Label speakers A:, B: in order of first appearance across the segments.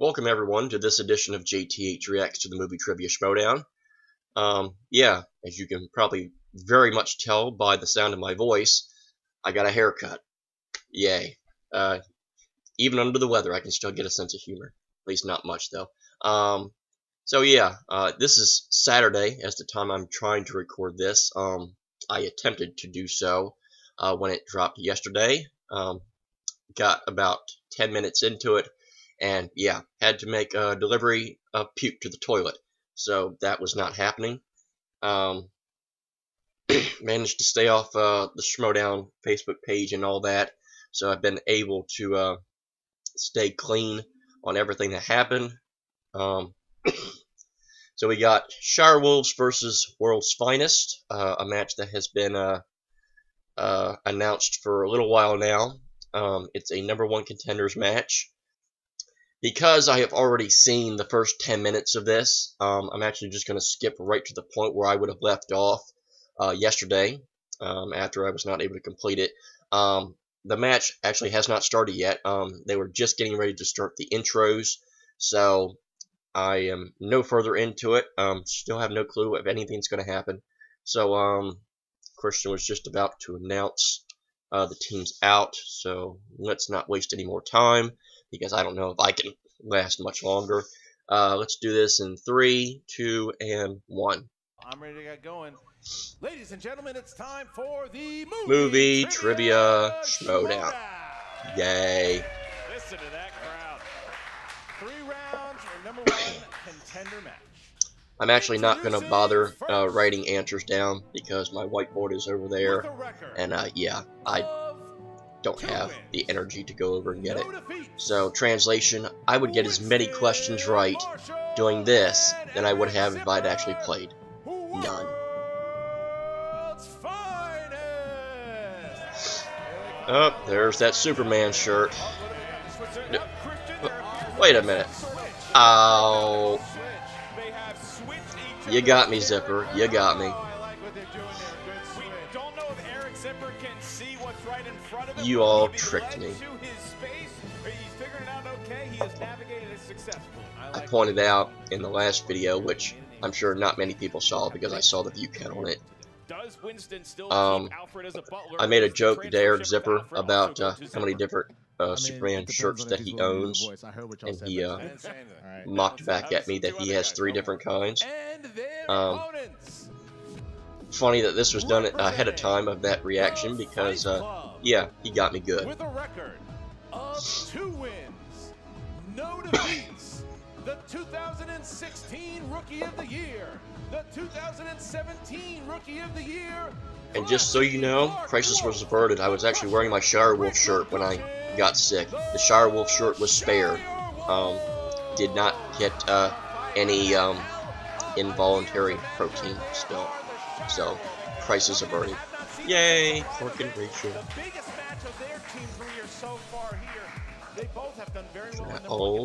A: Welcome everyone to this edition of JTH Reacts to the movie Trivia Schmoedown. Yeah, as you can probably very much tell by the sound of my voice, I got a haircut. Yay. Even under the weather, I can still get a sense of humor. At least not much, though. This is Saturday, as the time I'm trying to record this. I attempted to do so when it dropped yesterday. Got about 10 minutes into it, and yeah, had to make a delivery of puke to the toilet. So that was not happening. Managed to stay off the Schmoedown Facebook page and all that. So I've been able to stay clean on everything that happened. So we got Shirewolves versus World's Finest, a match that has been announced for a little while now. It's a #1 contenders match. Because I have already seen the first 10 minutes of this, I'm actually just going to skip right to the point where I would have left off yesterday, after I was not able to complete it. The match actually has not started yet. They were just getting ready to start the intros, so I am no further into it. Still have no clue if anything's going to happen. So Christian was just about to announce the teams out, so let's not waste any more time, because I don't know if I can last much longer. Let's do this in 3, 2, and 1.
B: I'm ready to get going. Ladies and gentlemen, it's time for the
A: movie Trivia Schmoedown. Yay.
B: Listen to that crowd. 3 rounds for #1 contender match.
A: I'm actually not going to bother writing answers down because my whiteboard is over there, and yeah, I don't have the energy to go over and get it. So, translation, I would get as many questions right doing this than I would have if I'd actually played. None. Oh, there's that Superman shirt. Wait a minute. Ow. You got me, Zipper. You got me. You all tricked me. I pointed out in the last video, which I'm sure not many people saw because I saw the view count on it. I made a joke there, Zipper, about how many different Superman shirts that he owns, and he mocked back at me that he has 3 different kinds. Funny that this was done ahead of time of that reaction because, yeah, he got me good.
B: With a record of 2 wins, no defeats, the 2016 Rookie of the Year, the 2017 Rookie of the Year.
A: And just so you know, crisis was averted. I was actually wearing my Shirewolves shirt when I got sick. The Shirewolves shirt was spared. Did not get any involuntary protein spill. So, crisis averted. Yay! Cork and Rachel.
B: The biggest match of their team career so far here. They both have done very well in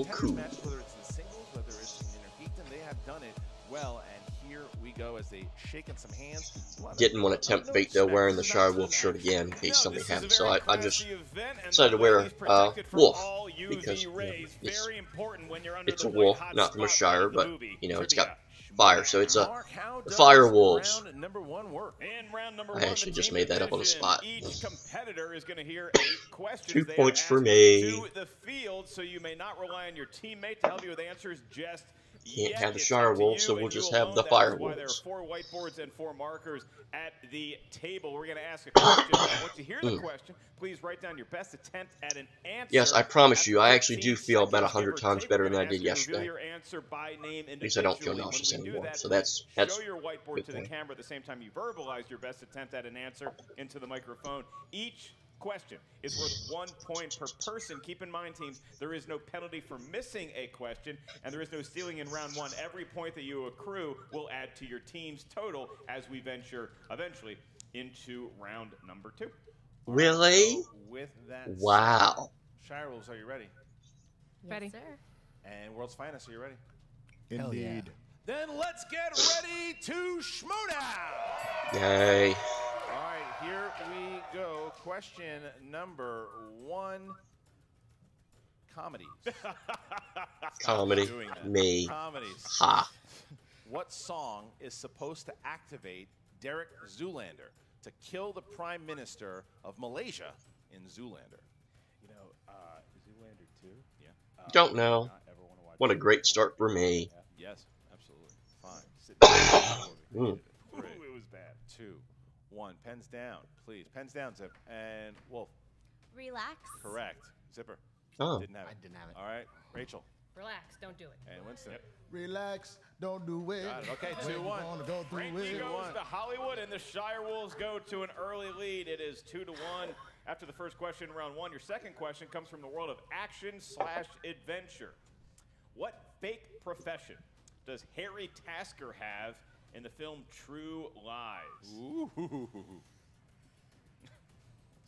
B: the
A: Cool.
B: match, whether it's in singles, whether it's in interheat, they have done it well. And here we go as they shaking some hands.
A: Didn't want to tempt fate though, wearing the Shirewolf shirt again in case something happened. So I just decided to wear wolf because you know, it's a wolf, not from a shire, but you know it's got fire, so it's a Fire Wolves. I actually just made that up on the spot. 2 points for me. Can't have the Shirewolves, so we'll just have the Fire Wolves.
B: There are 4 whiteboards and 4 markers at the table. We're going to ask a question. Once you hear the question, please write down your best attempt at an answer.
A: Yes, I promise you, I actually do feel about 100 times better than I did yesterday. At least I don't feel nauseous anymore, so that's
B: show your whiteboard to the camera at the same time you verbalize your best attempt at an answer into the microphone. Each question is worth 1 point per person. Keep in mind, teams, there is no penalty for missing a question, and there is no stealing in round 1. Every point that you accrue will add to your team's total as we venture eventually into round number 2.
A: Really?
B: So with that
A: wow.
B: Shirewolves, are you ready?
C: Ready.
D: Yes, sir.
B: And World's Finest, are you ready?
E: Indeed.
B: Yeah. Then let's get ready to Schmoedown!
A: Yay.
B: All right, here we go. Question number 1.
C: comedies.
A: Comedy.
B: doing that.
A: Me.
C: Comedies.
A: Ha.
C: What song is supposed to activate Derek Zoolander to kill the Prime Minister of Malaysia in Zoolander?
B: You know, Zoolander 2?
C: Yeah.
A: Don't know. What a great start for me.
C: Yes, absolutely. Fine.
A: Mm.
B: Ooh, it was bad.
C: 2, 1. Pens down, please. Pens down, Zip. And Wolf.
D: Relax.
C: Correct. Zipper.
A: Oh.
C: Didn't have it.
E: I didn't have it.
C: All right. Rachel.
D: Relax. Don't do it.
C: And Winston.
E: Relax, don't do it.
C: Got it. Okay,
E: When
C: 2-1.
E: you wanna go through
B: Frankie
E: it.
B: goes to Hollywood, and the Shirewolves go to an early lead. It is 2-1 after the first question, round 1. Your second question comes from the world of action/adventure. What fake profession does Harry Tasker have in the film True Lies?
C: Ooh.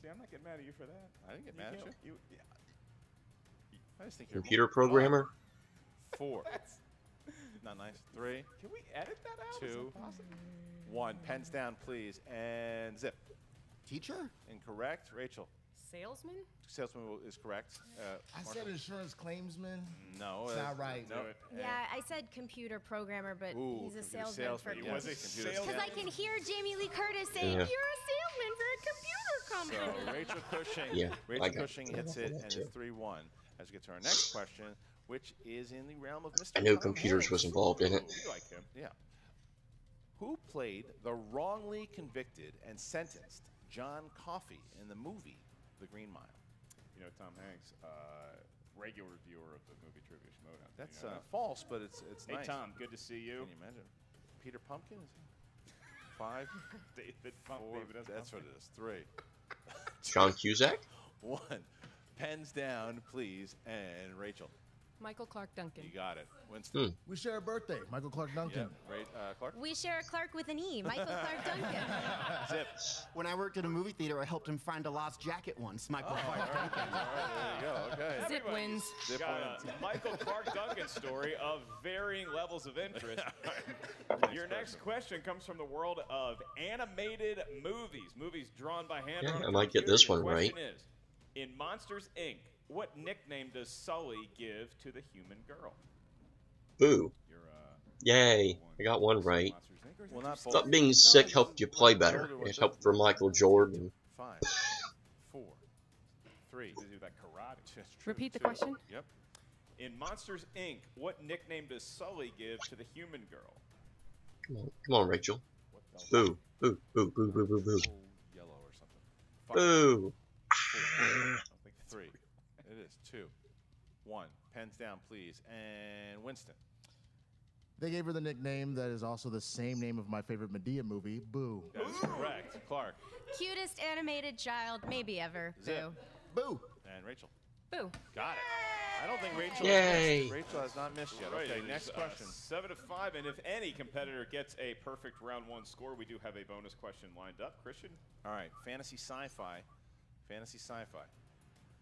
B: See, I'm not getting mad at you for that.
C: I didn't get mad at you. I just think you're
A: Computer programmer.
C: 4. Not nice. 3,
B: Can we edit that out? Is
C: 2,
B: that possible?
C: 1. Pens down, please. And Zip.
E: Teacher?
C: Incorrect. Rachel.
D: Salesman?
C: Salesman is correct.
E: I
C: Marshall?
E: said insurance claimsman.
C: No.
E: It's not right.
C: No.
B: Do it.
D: Yeah, I said computer programmer, but
C: Ooh,
D: he's a
C: computer
D: salesman for
C: salesman,
B: He was a
C: yes.
B: salesman.
D: Because I can hear Jamie Lee Curtis saying,
A: Yeah.
D: "You're a salesman for a computer company."
C: So Rachel Cushing,
A: Yeah, I
C: Rachel
A: got
C: Cushing hits it, and it's 3-1. As we get to our next question, which is in the realm of Mr.
A: I knew
C: Tom
A: computers
C: Hanks.
A: was involved in it.
B: You like him.
C: Yeah. Who played the wrongly convicted and sentenced John Coffey in the movie The Green Mile?
B: You know, Tom Hanks, regular viewer of the movie Trivia Schmoedown.
C: That's
B: You know that?
C: false, but it's
B: Hey,
C: nice.
B: Tom, good to see you.
C: Can you imagine? Peter Pumpkin? Is he? 5,
B: David Pump,
C: 4.
B: David S.
C: That's what
B: Pumpkin.
C: it is. 3,
A: John Cusack.
C: 1. Pens down, please. And Rachel,
D: Michael Clark Duncan.
C: you got it. Winston.
E: We share a birthday. Michael Clark Duncan.
C: Clark.
D: We share a Clark with an E. Michael Clark Duncan.
C: Zip.
F: When I worked at a movie theater, I helped him find a lost jacket once. Michael Clark.
C: All right, there you go. Okay.
D: Zip wins.
C: Zip
B: Got
C: wins.
B: a Michael Clark Duncan story of varying levels of interest. Your next question comes from the world of animated movies. Movies drawn by hand.
A: Yeah,
B: on a
A: I might get
B: computer.
A: this
B: Your
A: one right.
B: question is, in Monsters, Inc., what nickname does Sully give to the human girl?
A: Boo.
B: Your,
A: Yay. I got one right.
B: Monsters, Inc., or is
C: Well,
B: it
C: not
B: just
C: both.
A: Thought being sick helped you play better. It helped for Michael Jordan.
C: 5, 4, 3.
B: to do that karate?
C: Just true.
D: Repeat the
C: 2.
D: question.
C: Yep.
B: In Monsters, Inc., what nickname does Sully give to the human girl?
A: Come on, Rachel.
B: What the
A: Boo. Boo. Boo. Boo. Boo. Boo. Boo.
C: Yellow or something. 5,
A: Boo.
C: 4,
B: I don't think that's
C: 3. It is 2, 1. Pens down, please. And Winston.
E: They gave her the nickname that is also the same name of my favorite Medea movie, Boo.
C: That is correct. Clark.
D: Cutest animated child maybe ever.
C: Zip.
E: Boo.
C: And Rachel.
D: Boo.
C: Got it. I don't think Rachel
A: Yay.
C: has missed. Rachel has not missed yet.
B: Right,
C: Okay,
B: it is,
C: next question.
B: 7-5, and if any competitor gets a perfect round 1 score, we do have a bonus question lined up. Christian?
C: All right, fantasy sci-fi. Fantasy sci-fi.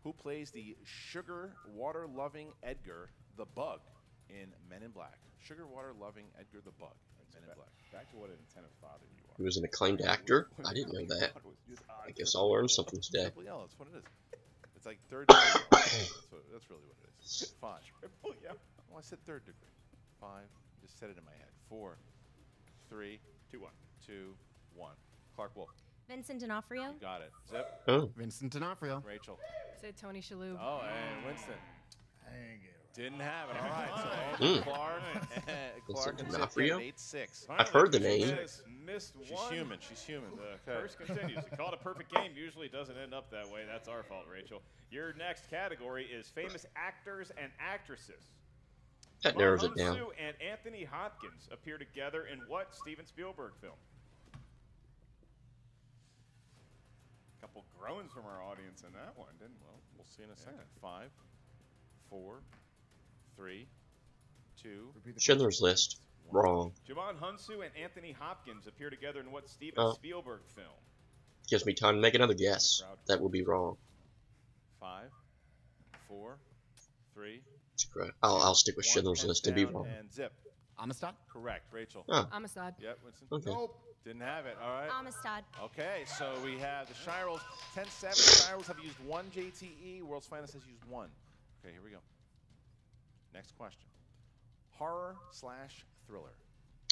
C: Who plays the sugar water-loving Edgar the Bug in Men in Black? Sugar water-loving Edgar the Bug in Men in Black.
B: Back to what an attentive father you are.
A: He was an acclaimed actor? I didn't know that. I guess I'll learn something today.
C: Triple L, that's what it is. It's like third degree. That's really what it is. 5.
B: Triple, yeah.
C: Well, I said third degree. 5. Just said it in my head. 4, 3,
B: 2-1.
C: 2, 1. Clark Wolf.
D: Vincent D'Onofrio.
C: You got it. Zip.
A: Oh.
F: Vincent D'Onofrio.
C: Rachel.
D: Said Tony Shalhoub.
C: Oh, and Winston.
E: I ain't get it right.
C: Didn't have it. All right. So Clark
A: Vincent
C: and Zip
A: D'Onofrio?
C: get 8-6.
A: I've heard the
B: Finally,
A: name.
B: Christian has missed
C: She's
B: one.
C: human. She's human.
B: The curse continues. You call it a perfect game. Usually doesn't end up that way. That's our fault, Rachel. Your next category is famous actors and actresses.
A: That narrows it down.
B: Sue and Anthony Hopkins appear together in what Steven Spielberg film? A couple groans from our audience in that one, didn't we?
C: Well, we'll see in a second. 5, 4, 3, 2.
A: Schindler's List. Wrong.
B: Javon Hunsu and Anthony Hopkins appear together in what Steven
A: Oh.
B: Spielberg film?
A: Gives me time to make another guess. That would be wrong.
C: 5, 4, 3.
A: I'll stick with
C: 1.
A: Schindler's
C: Pens
A: List and be
C: down
A: wrong.
C: And Zip.
F: Amistad.
C: Correct. Rachel.
A: Oh.
D: Amistad.
C: Yep. Winston.
A: Okay.
E: Nope.
C: Didn't have it. All right.
D: Amistad.
C: Okay, so we have the Shirewolves. 10-7. Shirewolves have used 1 JTE. World's Finest has used 1. Okay, here we go. Next question. Horror/thriller.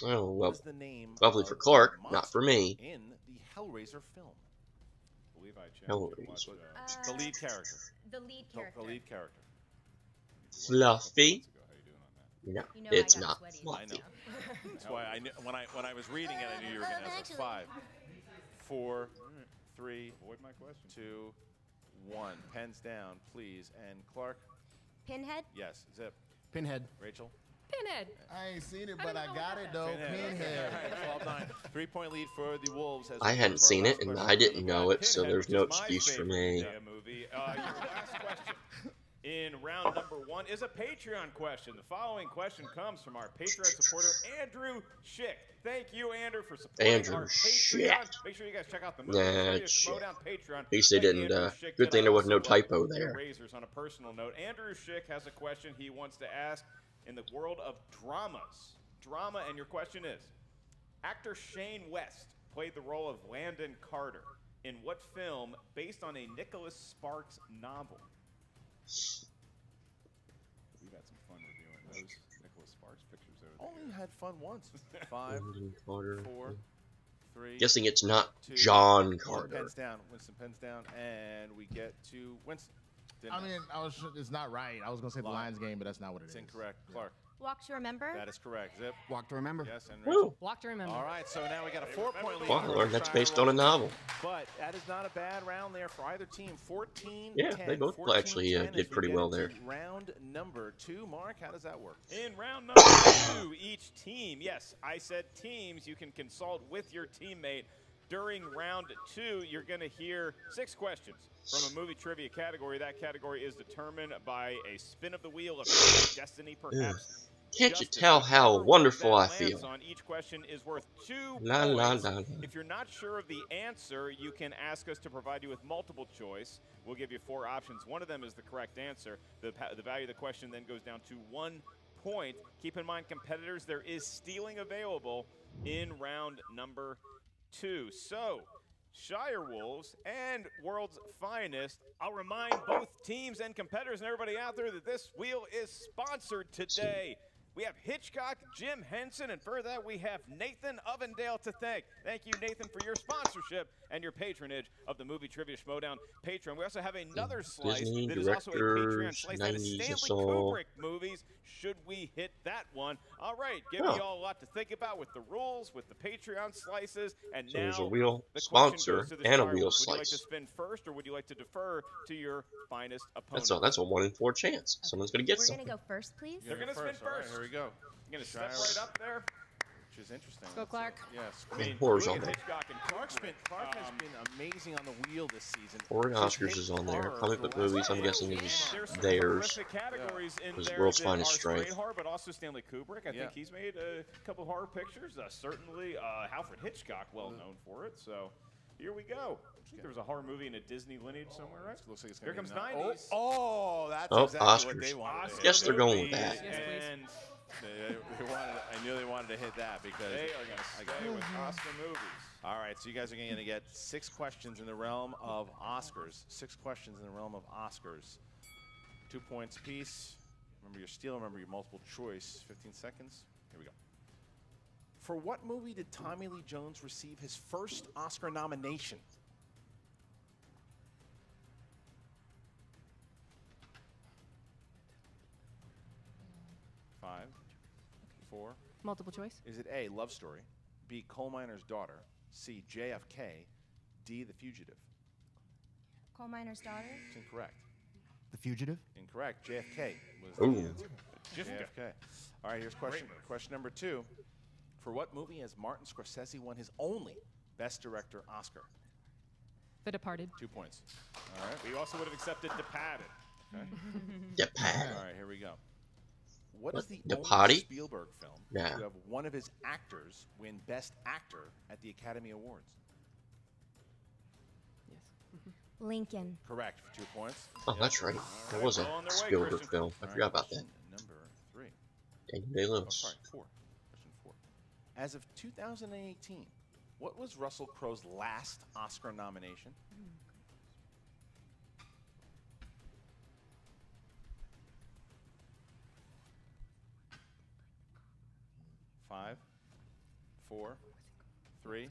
A: Oh,
C: What
A: well,
C: is the name
A: lovely
C: of
A: for Clark,
C: the
A: not for
C: monster
A: me.
C: in the Hellraiser film?
B: I believe I checked.
A: Hellraiser.
C: The lead character.
D: The lead character.
C: The lead character.
A: Fluffy?
B: How you doing on that?
A: No,
D: You know
A: it's
D: I got
A: not
D: sweaty.
C: I know.
A: fluffy.
C: That's why I knew, when I was reading it, I knew you were going to answer. 5, 4, 3,
B: Avoid my question.
C: 2, 1. Pens down, please. And Clark?
D: Pinhead?
C: Yes. Zip.
F: Pinhead.
C: Rachel?
D: Pinhead.
E: I ain't seen it,
D: I
E: but
D: don't
E: I
D: know
E: got
D: what
E: it
D: that
E: though.
C: Pinhead. All right, 12-9. 3-point lead for the Wolves. As
A: I
C: we
A: hadn't
C: go to our
A: seen
C: last
A: it, and
C: question.
A: I didn't know it, so
B: Pinhead,
A: there's
B: which
A: no
B: is my
A: excuse for
B: favorite
A: me.
B: Madea movie. Your last question in round number 1 is a Patreon question. The following question comes from our Patreon supporter, Andrew Schick. Thank you, Andrew, for supporting
A: Andrew
B: our
A: Schick.
B: Patreon. Make sure you guys check out the movie
A: Nah,
B: Schmoedown Patreon.
A: At least they
B: that
A: didn't,
B: Andrew Schick
A: good
B: did.
A: thing
B: I
A: there was no
B: also love
A: typo there.
B: Erasers on a personal note. Andrew Schick has a question he wants to ask in the world of dramas. Drama, and your question is, actor Shane West played the role of Landon Carter in what film based on a Nicholas Sparks novel? We've had some fun reviewing those Nicholas Sparks pictures over there.
C: Only had fun once. 5,
A: Carter.
C: 4, 3.
A: Guessing it's not
C: 2,
A: John
C: 1.
A: Carter.
C: Pens down. Winston, pens down. And we get to Winston.
E: I mean, it's not right. I was gonna say the Lions game, but that's not what it is.
C: It's incorrect. Clark.
D: Walk to Remember?
C: That is correct. Zip.
F: Walk to remember.
C: Yes, and Rachel.
A: Woo!
D: Walk to Remember.
C: All right, so now we got a 4-point lead.
A: Wow, I
C: for
A: learned that's
C: Shirewolves.
A: based on a novel.
C: But that is not a bad round there for either team. 14-10.
A: Yeah, they both actually
C: 14-10
A: did
C: as we
A: pretty
C: get
A: well
C: into
A: there.
C: Round number 2. Mark, how does that work?
B: In round number 2, each team, yes, I said teams, you can consult with your teammate. During round 2, you're going to hear 6 questions from a movie trivia category. That category is determined by a spin of the wheel of destiny, perhaps.
A: Can't you
B: Justice.
A: tell how
B: Whichever
A: wonderful
B: one
A: I
B: that lands
A: feel?
B: on each question is worth 2
A: La la
B: points.
A: la la.
B: If you're not sure of the answer, you can ask us to provide you with multiple choice. We'll give you 4 options. One of them is the correct answer. The value of the question then goes down to 1 point. Keep in mind, competitors, there is stealing available in round number 2. So, Shirewolves and World's Finest, I'll remind both teams and competitors and everybody out there that this wheel is sponsored today. We have Hitchcock, Jim Henson, and for that we have Nathan Ovendale to thank. Thank you, Nathan, for your sponsorship and your patronage of the Movie Trivia Schmoedown Patreon. We also have another slice
A: Disney
B: that is also a Patreon
A: directors,
B: slice. That is
A: 90s
B: Stanley
A: assault.
B: Kubrick movies, should we hit that one. All right, giving
A: Oh.
B: you all a lot to think about with the rules, with the Patreon slices, and
A: So
B: now
A: there's a wheel
B: the question
A: sponsor
B: goes to the
A: and a
B: Shirewolves.
A: wheel
B: Would you like to
A: slice.
B: spin first, or would you like to defer to your finest opponent?
A: That's a 1 in 4 chance. Someone's gonna get
D: We're
A: something.
D: going to go first, please.
B: They're gonna spin
C: All right,
B: first.
C: here we go.
B: You're gonna step
C: Shirewolves.
B: right up there.
C: Which is interesting.
D: Go, Clark.
C: Yes.
B: I mean,
A: Horror's
B: look
A: on
B: at
A: there.
B: Hitchcock and
C: Clark has been amazing on the wheel this season.
A: Horror
C: She's
A: Oscars
C: hit
A: is on there.
C: horror
A: Comic
C: for the
A: book
C: last
A: movies, I'm
C: couple
A: guessing,
C: of
A: is
C: years.
B: There's some
A: theirs.
B: horrific categories in
A: Was
B: there
A: World's
B: that
A: Finest
B: are straight
A: Strength.
B: horror, but also Stanley Kubrick. I
C: Yeah.
B: think he's made a couple horror pictures. Certainly Alfred Hitchcock, well known for it. So here we go. I think there was a horror movie in a Disney lineage somewhere, right?
C: Looks like it's
B: Here
C: gonna
B: comes
C: be
B: 90s.
C: Oh, that's
A: Oh,
C: exactly what
A: Oscars.
C: they wanted to hit.
A: Guess they're going with
B: movies,
A: that.
D: Yes, please.
B: And
C: I knew they wanted to hit that because
B: they are going to stay with Oscar movies.
C: All right, so you guys are going to get 6 questions in the realm of Oscars. 6 questions in the realm of Oscars. 2 points apiece. Remember your steal, remember your multiple choice. 15 seconds. Here we go. For what movie did Tommy Lee Jones receive his first Oscar nomination? Five, 4.
D: Multiple choice.
C: Is it A, Love Story, B, Coal Miner's Daughter, C, JFK, D, The Fugitive?
D: Coal Miner's Daughter.
C: It's incorrect.
F: The Fugitive.
C: Incorrect. JFK was
A: Ooh.
C: the answer. JFK. All right, here's question number 2. For what movie has Martin Scorsese won his only Best Director Oscar?
D: The Departed.
C: 2 points. All right.
B: We also would have accepted Departed.
C: Okay.
A: Get pat.
C: All right, here we go. What is the
A: The
C: only
A: Potty?
C: Spielberg film
A: Nah.
C: to have one of his actors win Best Actor at the Academy Awards?
D: Lincoln.
C: Correct for 2 points.
A: Oh, that's right. That was a
B: Well on their way,
A: Spielberg
B: Christian.
A: film. I
C: All right,
A: forgot about that.
C: question Number 3.
A: Daniel
C: Oh,
A: Day-Lewis.
C: sorry, 4. Question 4. As of 2018, what was Russell Crowe's last Oscar nomination? 5, 4, 3,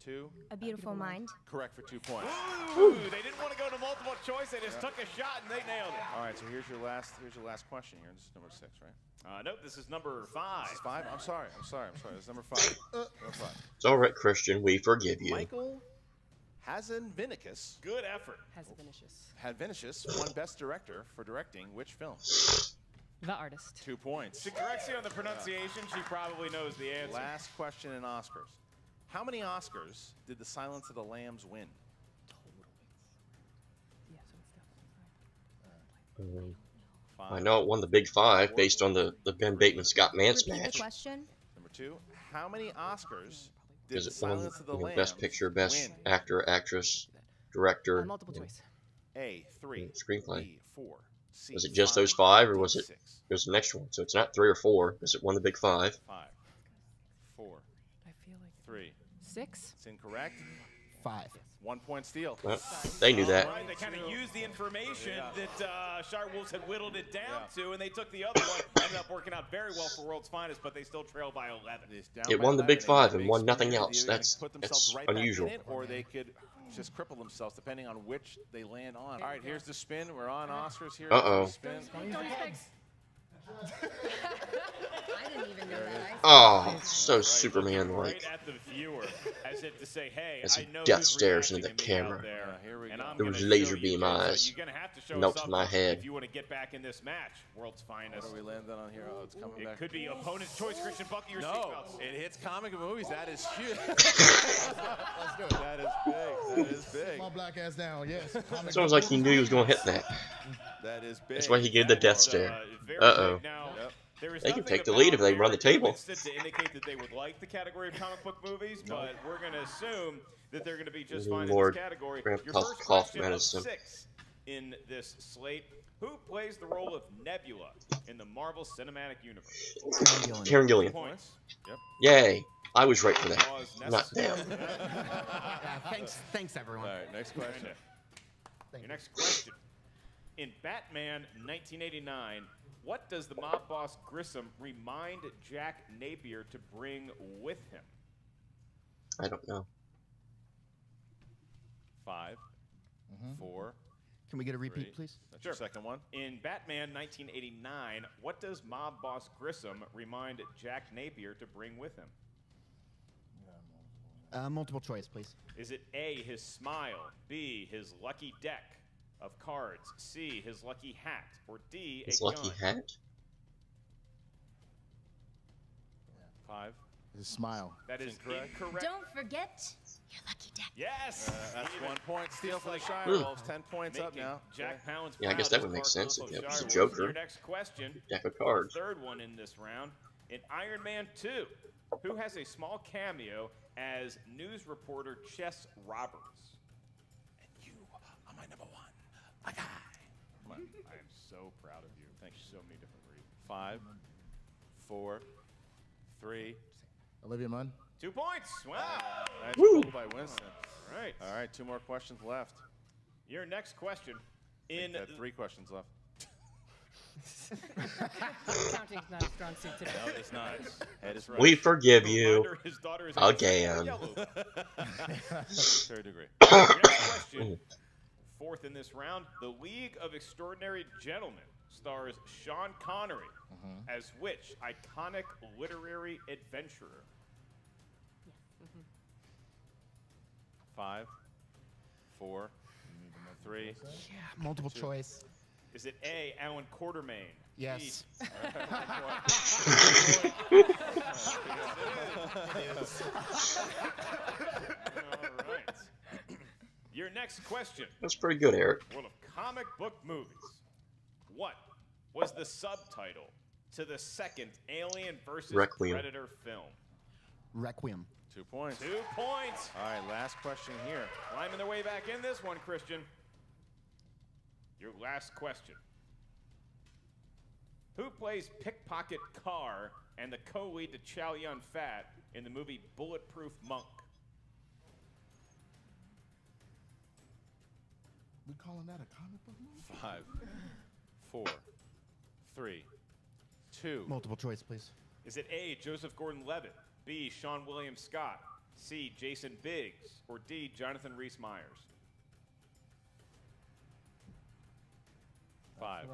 C: 2.
D: A Beautiful Mind.
C: Correct for 2 points.
B: Ooh, they didn't want to go to multiple choice. They just took a shot and they nailed it.
C: All right, so here's your last question here. This is number 6, right?
B: Nope, this is number 5.
C: This is 5? I'm sorry. This is number 5. Number 5.
A: It's all right, Christian. We forgive you.
C: Michael Hazanvinicus
B: Good effort.
C: Hadvinicius won Best Director for directing which film?
D: The Artist.
C: 2 points.
B: She corrects you on the pronunciation. She probably knows the answer.
C: Last question in Oscars. How many Oscars did The Silence of the Lambs win?
A: I know it won the Big Five based on the Ben Bateman Scott Mance
D: Repeat the
A: match.
D: question.
C: Number 2. How many Oscars did
A: Is
C: The
A: it won
C: Silence of the Lambs
A: Best Picture, Best
C: win?
A: Actor, Actress, Director,
D: Multiple choice.
C: A, 3.
A: Screenplay?
C: B, 4. C,
A: Was it just
C: 5,
A: those 5, or
C: D,
A: was it?
C: 6.
A: There's the next one, so it's not 3 or 4. Is it won the Big Five?
C: 5, 4,
D: I feel like
C: 3.
D: 6.
C: It's incorrect.
F: 5.
C: 1 point steal.
A: Well, they knew that.
B: All right, they kind of used the information that Shirewolves had whittled it down to, and they took the other one. Ended up working out very well for World's Finest, but they still trailed by 11.
A: It won the Big Five and won nothing else. That's unusual.
C: Or they could just cripple themselves depending on which they land on. All right, here's the spin. We're on Oscars here.
A: Uh-oh.
C: Spin.
D: I didn't even know that.
A: Oh, so Superman-like.
B: Right at the viewer, as if to say, "Hey,
A: As
B: I
A: he
B: know
A: death
B: who's
A: stares into
B: reacting
A: the
B: to me out
A: camera.
B: there,
C: Here we
B: and
C: go.
B: I'm
A: There
B: gonna
A: was laser
B: show you
A: beam
B: guys.
A: eyes.
B: So you're gonna have to show us
A: Melted my
B: something
A: head.
B: if you want to get back in this match. World's Finest.
C: What are we landing on here? Oh, it's coming
B: It
C: back.
B: could be opponent's choice. Christian, buckle your
C: No,
B: seatbelts.
C: it hits comic movies. That is huge. Let's do it. That is big. That is big.
E: My black ass down, yes.
A: It's almost like he knew he was going to hit that.
C: That is big.
A: That's why he gave the death stare. Uh-oh.
B: Now,
C: Yep.
B: there is
A: They can
B: nothing
A: take the lead if they
B: about
A: run the table.
B: listed to indicate that they would like the category of comic book movies, but we're going to assume that they're going to be just fine in
A: Lord,
B: this category.
A: Grandpa
B: Your first
A: cough
B: question
A: medicine.
B: of 6 in this slate. Who plays the role of Nebula in the Marvel Cinematic Universe?
A: Karen
B: 2
A: Gillian.
B: points.
C: Yep.
A: Yay. I was right for that.
B: Pause
A: Not
B: necessary.
A: them.
F: Thanks, everyone.
C: All right, next question.
B: Your next question. In Batman 1989, what does the mob boss Grissom remind Jack Napier to bring with him?
A: I don't know.
C: 5, 4.
F: Can we get a repeat,
C: 3.
F: please?
C: That's
B: Sure.
C: your second one.
B: In Batman 1989, what does mob boss Grissom remind Jack Napier to bring with him?
F: Multiple choice, please.
B: Is it A, his smile, B, his lucky deck of cards, C, his lucky hat, or D,
A: His
B: a
A: lucky
B: gun?
A: hat?
C: 5.
E: His smile.
B: That is
C: Incorrect.
B: incorrect.
D: Don't forget your lucky deck.
B: Yes!
C: That's
B: Even
C: 1 point steal for the
B: like
C: Shirewolves. 10 points up
B: making
C: now.
B: Jack Palance
A: Yeah, I guess
B: proud
A: that
B: as
A: would make
B: part
A: sense
B: of
A: if it was a
B: Shirewolves.
A: Joker.
B: Your next question,
A: Deck of cards.
B: third one in this round. In Iron Man 2, who has a small cameo as news reporter Chess Roberts?
C: And you are my number 1. My guy. Come on.
B: I am so proud of you. Thanks so many different reasons.
C: 5, 4, 3.
E: Olivia Munn.
B: 2 points. Wow.
C: Nice
A: Woo.
C: pull by Winston.
B: Right.
C: All right, 2 more questions left.
B: Your next question. In
C: Got 3 questions left.
D: Counting's not a strong suit today.
C: No, it's not. That is right.
A: We forgive you.
B: reminder, his daughter is
A: Again.
B: yellow.
C: Third degree.
B: Your next question. Fourth in this round, The League of Extraordinary Gentlemen stars Sean Connery as which iconic literary adventurer?
C: 5, 4, 3.
F: Multiple choice.
B: Is it A, Alan Quartermain?
F: Yes.
B: B, all right. Your next question.
A: That's pretty good, Eric.
B: World of comic book movies. What was the subtitle to the second Alien vs.
A: Requiem.
B: Predator film?
F: Requiem.
C: 2 points.
B: 2 points.
C: All right, last question here.
B: Climbing their way back in this one, Christian. Your last question. Who plays Pickpocket Carr and the co-lead to Chow Yun-fat in the movie Bulletproof Monk?
E: We calling that a comic book movie?
C: 5, 4, 3, 2.
F: Multiple choice, please.
B: Is it A, Joseph Gordon-Levitt, B, Sean William Scott, C, Jason Biggs, or D, Jonathan Rhys-Myers? 5.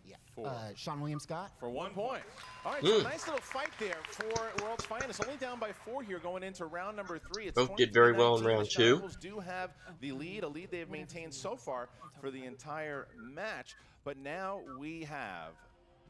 F: Yeah.
C: 4.
F: Sean William Scott.
C: For 1 point. All right, so a nice little fight there for World's Finest. Only down by 4 here going into round number 3. It's
A: Both did very well in
C: 23-19.
A: round
C: The
A: 2.
C: Shirewolves do have the lead, a lead they have maintained so far for the entire match. But now we have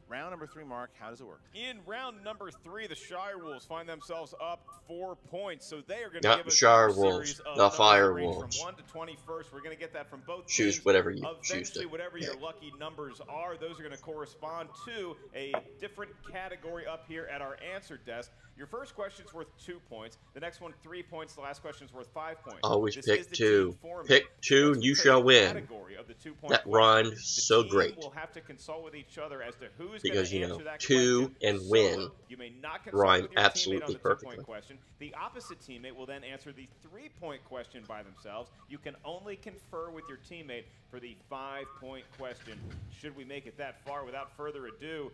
C: round number 3, Mark. How does it work?
B: In round number 3, the Shirewolves find themselves up 4 points, so they are going to
A: Not
B: give
A: the
B: us
A: Shirewolves,
B: series of
A: the
B: numbers that range
A: Firewolves.
B: from 1 to 21st. We're going to get that from both
A: Choose
B: teams.
A: whatever you choose
B: Eventually,
A: to
B: whatever your
A: pick.
B: lucky numbers are, those are going to correspond to a different category up here at our answer desk. Your first question's worth 2 points. The next one, 3 points. The last question's worth 5 points.
A: Always
B: This
A: pick
B: is the
A: 2.
B: team format.
A: Pick 2
B: Once
A: and
B: we
A: you
B: take
A: shall
B: the
A: win.
B: category of the 2-point
A: That
B: question,
A: rhymed
B: the
A: so
B: team
A: great.
B: will have to consult with each other as to who's
A: Because,
B: going
A: you
B: to
A: know,
B: answer that
A: 2
B: question
A: and
B: solo.
A: win
B: You may not consult
A: rhyme
B: with your teammate
A: absolutely
B: on the
A: perfectly.
B: 2-point question. The opposite teammate will then answer the 3-point question by themselves. You can only confer with your teammate for the 5-point question. Should we make it that far? Without further ado,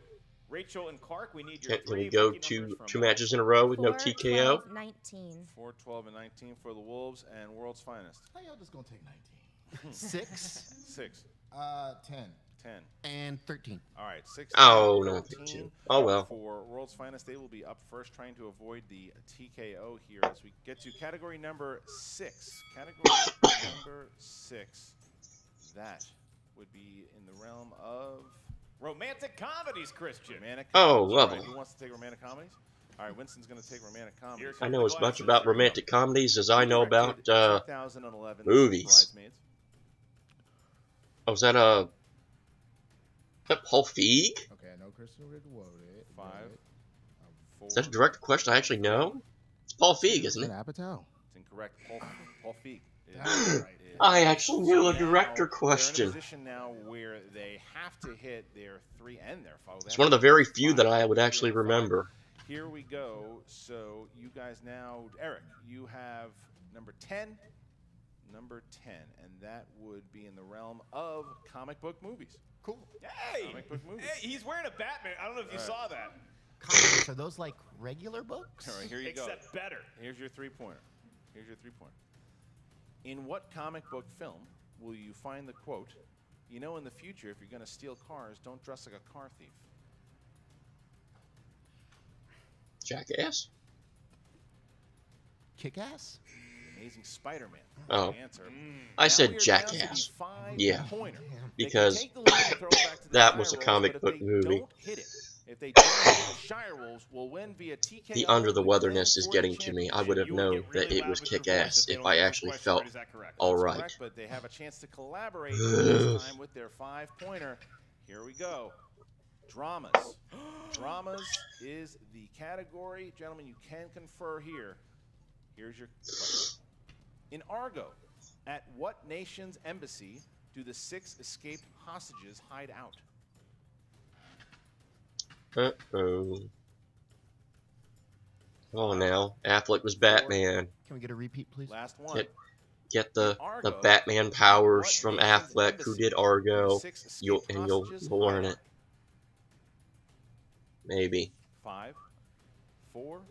B: Rachel and Clark, we need your
A: Can
B: 3
A: we go
B: lucky numbers
A: two
B: from
A: matches in a row with no
D: 4,
A: TKO?
D: 12, 19.
C: 4, 12, and 19 for the Wolves and World's Finest.
E: How y'all just gonna take 19?
F: 6
C: 6,
E: 10.
C: 10.
F: and 13.
C: All right, 6.
A: Oh, no,
C: 13
A: 2. Oh, well.
C: For World's Finest, they will be up first, trying to avoid the TKO here as we get to category number 6. Category number 6. That would be in the realm of
B: romantic comedies, Christian.
C: romantic
A: Oh,
C: comedies.
A: lovely.
C: All right, who wants to take romantic comedies? All right, Winston's going to take romantic comedies.
B: Here
A: I
B: comes
A: know
B: the
A: as much
B: glasses.
A: about
B: Here we go.
A: romantic comedies as I know about
C: Directed 2011
A: movies.
C: Bridesmaids.
A: Oh, is that Paul Feig?
E: Okay, I know Kristen Rick wrote it.
C: 5, 4.
A: Is that a direct question I actually know? It's Paul Feig, isn't
E: Is
A: it?
E: that Apatow?
C: It's incorrect. Paul Feig.
E: That's right.
A: I actually knew a
C: Now,
A: director
C: They're in
A: question.
C: a position now where they have to hit their 3 and their 5.
A: It's one of the very few that I would actually remember.
C: Here we go. So you guys now, Eric, you have number 10, and that would be in the realm of comic book movies.
F: Cool.
B: Hey!
C: Comic book movies.
B: Hey, he's wearing a Batman. I don't know if you saw that.
F: Comics, are those like regular books?
C: All right, here you go.
B: Except better.
C: Here's your 3-pointer. Here's your 3-pointer. In what comic book film will you find the quote, "You know, in the future, if you're going to steal cars, don't dress like a car thief"?
A: Jackass?
F: Kick-Ass?
C: Amazing Spider-Man.
A: Oh.
C: The answer.
A: I
C: Now
A: said
C: we are down to
A: Jackass.
C: the 5
A: Yeah.
C: pointer.
A: Because
C: They can take the lead and throw it back to the
A: that was a
C: Shirewolves,
A: comic
C: but if
A: book
C: they
A: movie.
C: don't hit it, if they don't hit it, the Shirewolves will win via TKO.
A: The under the
C: with
A: weatherness
C: them
A: is
C: for
A: getting
C: the
A: to me. I
C: championship.
A: would have
B: You will
A: known
B: get really
A: that it
B: loud
A: was
B: with your
A: Kick-Ass
B: voice they
A: if
B: don't
A: I
B: get the
A: actually
B: question
A: felt
B: right. Is that correct?
A: all
C: That's
A: right.
C: correct, but they have a chance to collaborate this time with their 5-pointer. Here we go. Dramas. Dramas is the category. Gentlemen, you can confer here. Here's your question. In Argo, at what nation's embassy do the 6 escaped hostages hide out?
A: Uh-oh. Oh, now. Affleck was Batman.
F: Can we get a repeat, please?
C: Last one.
A: Get the
C: Argo,
A: Batman powers
C: what
A: from
C: nation's
A: Affleck, who
C: embassy
A: did
C: do
A: Argo.
C: the 6 escaped
A: You'll
C: hostages
A: learn
C: hide
A: it.
C: 5,
A: Maybe.
C: 4,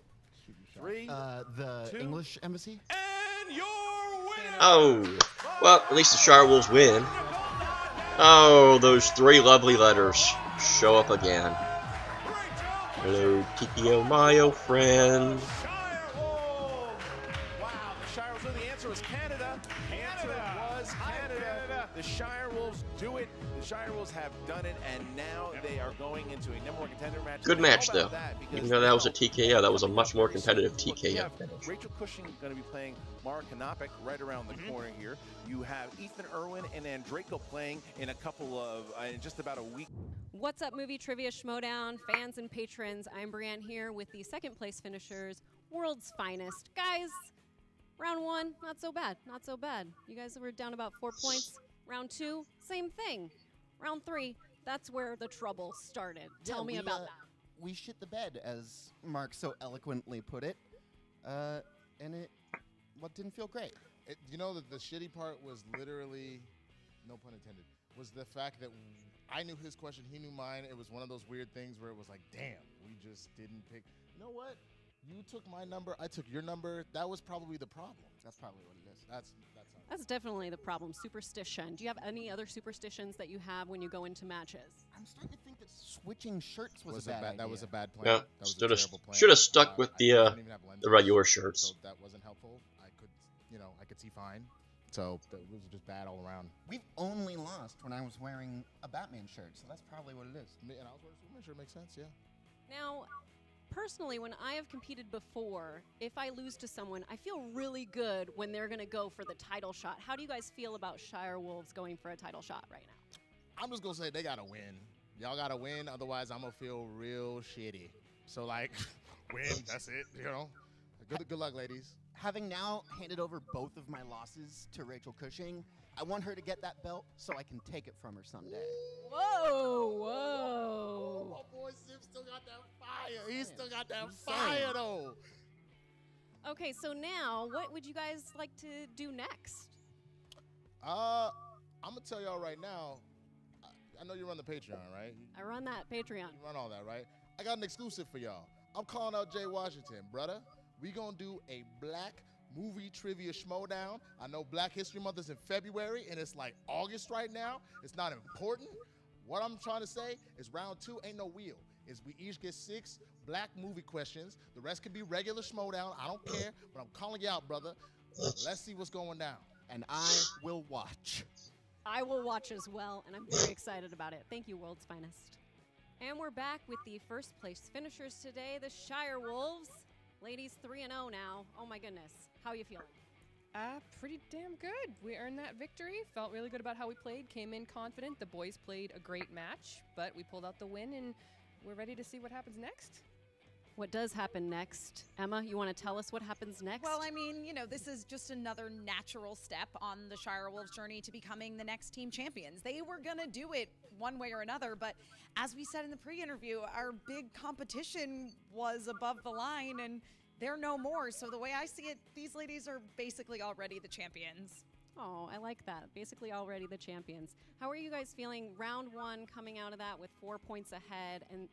C: 3,
F: The
C: 2.
F: English embassy?
C: and your winner!
A: Oh. Well, at least the Shirewolves win. Oh, those 3 lovely letters show up again. Hello, TPO, my old friend.
C: Shirewolves! Wow, the Shirewolves. So the answer was Canada. The answer was Canada. The Shirewolves do it. The Shirewolves have done it, and now they are going into a number 1 contender match.
A: Good
C: And how
A: match,
C: about
A: though.
C: that? Because
A: Even though that was a
C: now,
A: TKO, that was a
C: coming
A: much
C: up
A: more
C: very
A: competitive
C: soon, look, we
A: TKO
C: have
A: finish.
C: Rachel Cushing going to be playing Mara Kanapik right around the corner here. You have Ethan Irwin and Andrejko playing in a couple of, in just about a week.
G: What's up, movie trivia Schmoedown fans and patrons? I'm Brienne here with the second place finishers, World's Finest. Guys, round 1, not so bad, not so bad. You guys were down about 4 points. Round 2, same thing. Round 3, that's where the trouble started. Tell me about that.
F: We shit the bed, as Mark so eloquently put it. And it didn't feel great.
E: You know that the shitty part was literally, no pun intended, was the fact that I knew his question, he knew mine. It was one of those weird things where it was like, damn, we just didn't pick. You know what? You took my number, I took your number. That was probably the problem.
F: That's probably what it is.
G: That's definitely the problem. Superstition. Do you have any other superstitions that you have when you go into matches?
F: I'm starting to think that switching shirts was a bad idea.
E: That was a bad plan.
A: Yeah,
E: That was a terrible plan.
A: should have stuck with
E: I
A: the
E: didn't even have lenses,
A: regular shirts.
E: So that wasn't helpful. I could see fine. So it was just bad all around.
F: We've only lost when I was wearing a Batman shirt, so that's probably what it is.
E: And I was wearing a Superman shirt. Makes sense, yeah.
G: Now, personally, when I have competed before, if I lose to someone, I feel really good when they're going to go for the title shot. How do you guys feel about Shirewolves going for a title shot right now?
E: I'm just going to say they got to win. Y'all got to win, otherwise I'm going to feel real shitty. So, like, win, that's it, you know. Good luck, ladies.
F: Having now handed over both of my losses to Rachel Cushing, I want her to get that belt so I can take it from her someday.
G: Whoa.
E: My boy Sim still got that fire. He still got that fire, though.
G: Okay, so now, what would you guys like to do next?
E: I'm going to tell y'all right now, I know you run the Patreon, right?
G: I run that Patreon.
E: You run all that, right? I got an exclusive for y'all. I'm calling out Jay Washington, brother. We gonna do a black movie trivia Schmoedown. I know Black History Month is in February, and it's like August right now. It's not important. What I'm trying to say is round 2 ain't no wheel. Is we each get 6 black movie questions. The rest can be regular Schmoedown. I don't care, but I'm calling you out, brother. Let's see what's going down.
F: And I will watch.
G: I will watch as well, and I'm very excited about it. Thank you, World's Finest. And we're back with the first place finishers today, the Shirewolves. Ladies 3-0 now. Oh my goodness. How are you feeling?
H: Pretty damn good. We earned that victory. Felt really good about how we played. Came in confident. The boys played a great match, but we pulled out the win, and we're ready to see what happens next.
G: What does happen next? Emma, you want to tell us what happens next?
I: Well, I mean, you know, this is just another natural step on the Shirewolves' journey to becoming the next team champions. They were going to do it one way or another, but as we said in the pre-interview, our big competition was above the line, and they're no more. So the way I see it, these ladies are basically already the champions.
G: Oh, I like that. Basically already the champions. How are you guys feeling round 1 coming out of that with 4 points ahead, and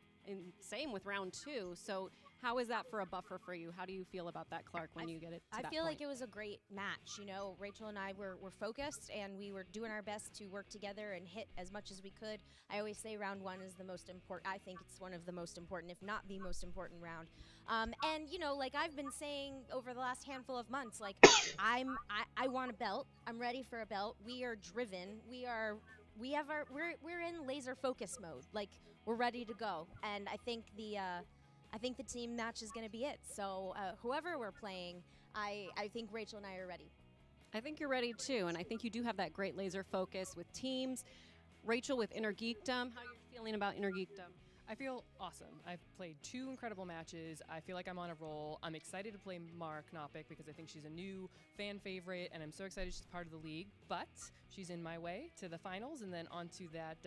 G: same with round 2? So how is that for a buffer for you? How do you feel about that, Clark, when you get it to
J: I
G: that
J: feel point? like it was a great match. You know, Rachel and I were focused, and we were doing our best to work together and hit as much as we could. I always say round 1 is the most important. I think it's one of the most important, if not the most important round. And, you know, like I've been saying over the last handful of months, like I want a belt. I'm ready for a belt. We are driven. We're in laser focus mode. Like, we're ready to go. And I think the team match is going to be it. So whoever we're playing, I think Rachel and I are ready.
G: I think you're ready too, and I think you do have that great laser focus with teams. Rachel with Inner Geekdom. How are you feeling about Inner Geekdom?
H: I feel awesome. I've played 2 incredible matches. I feel like I'm on a roll. I'm excited to play Mark Knopik because I think she's a new fan favorite, and I'm so excited she's part of the league. But she's in my way to the finals and then onto that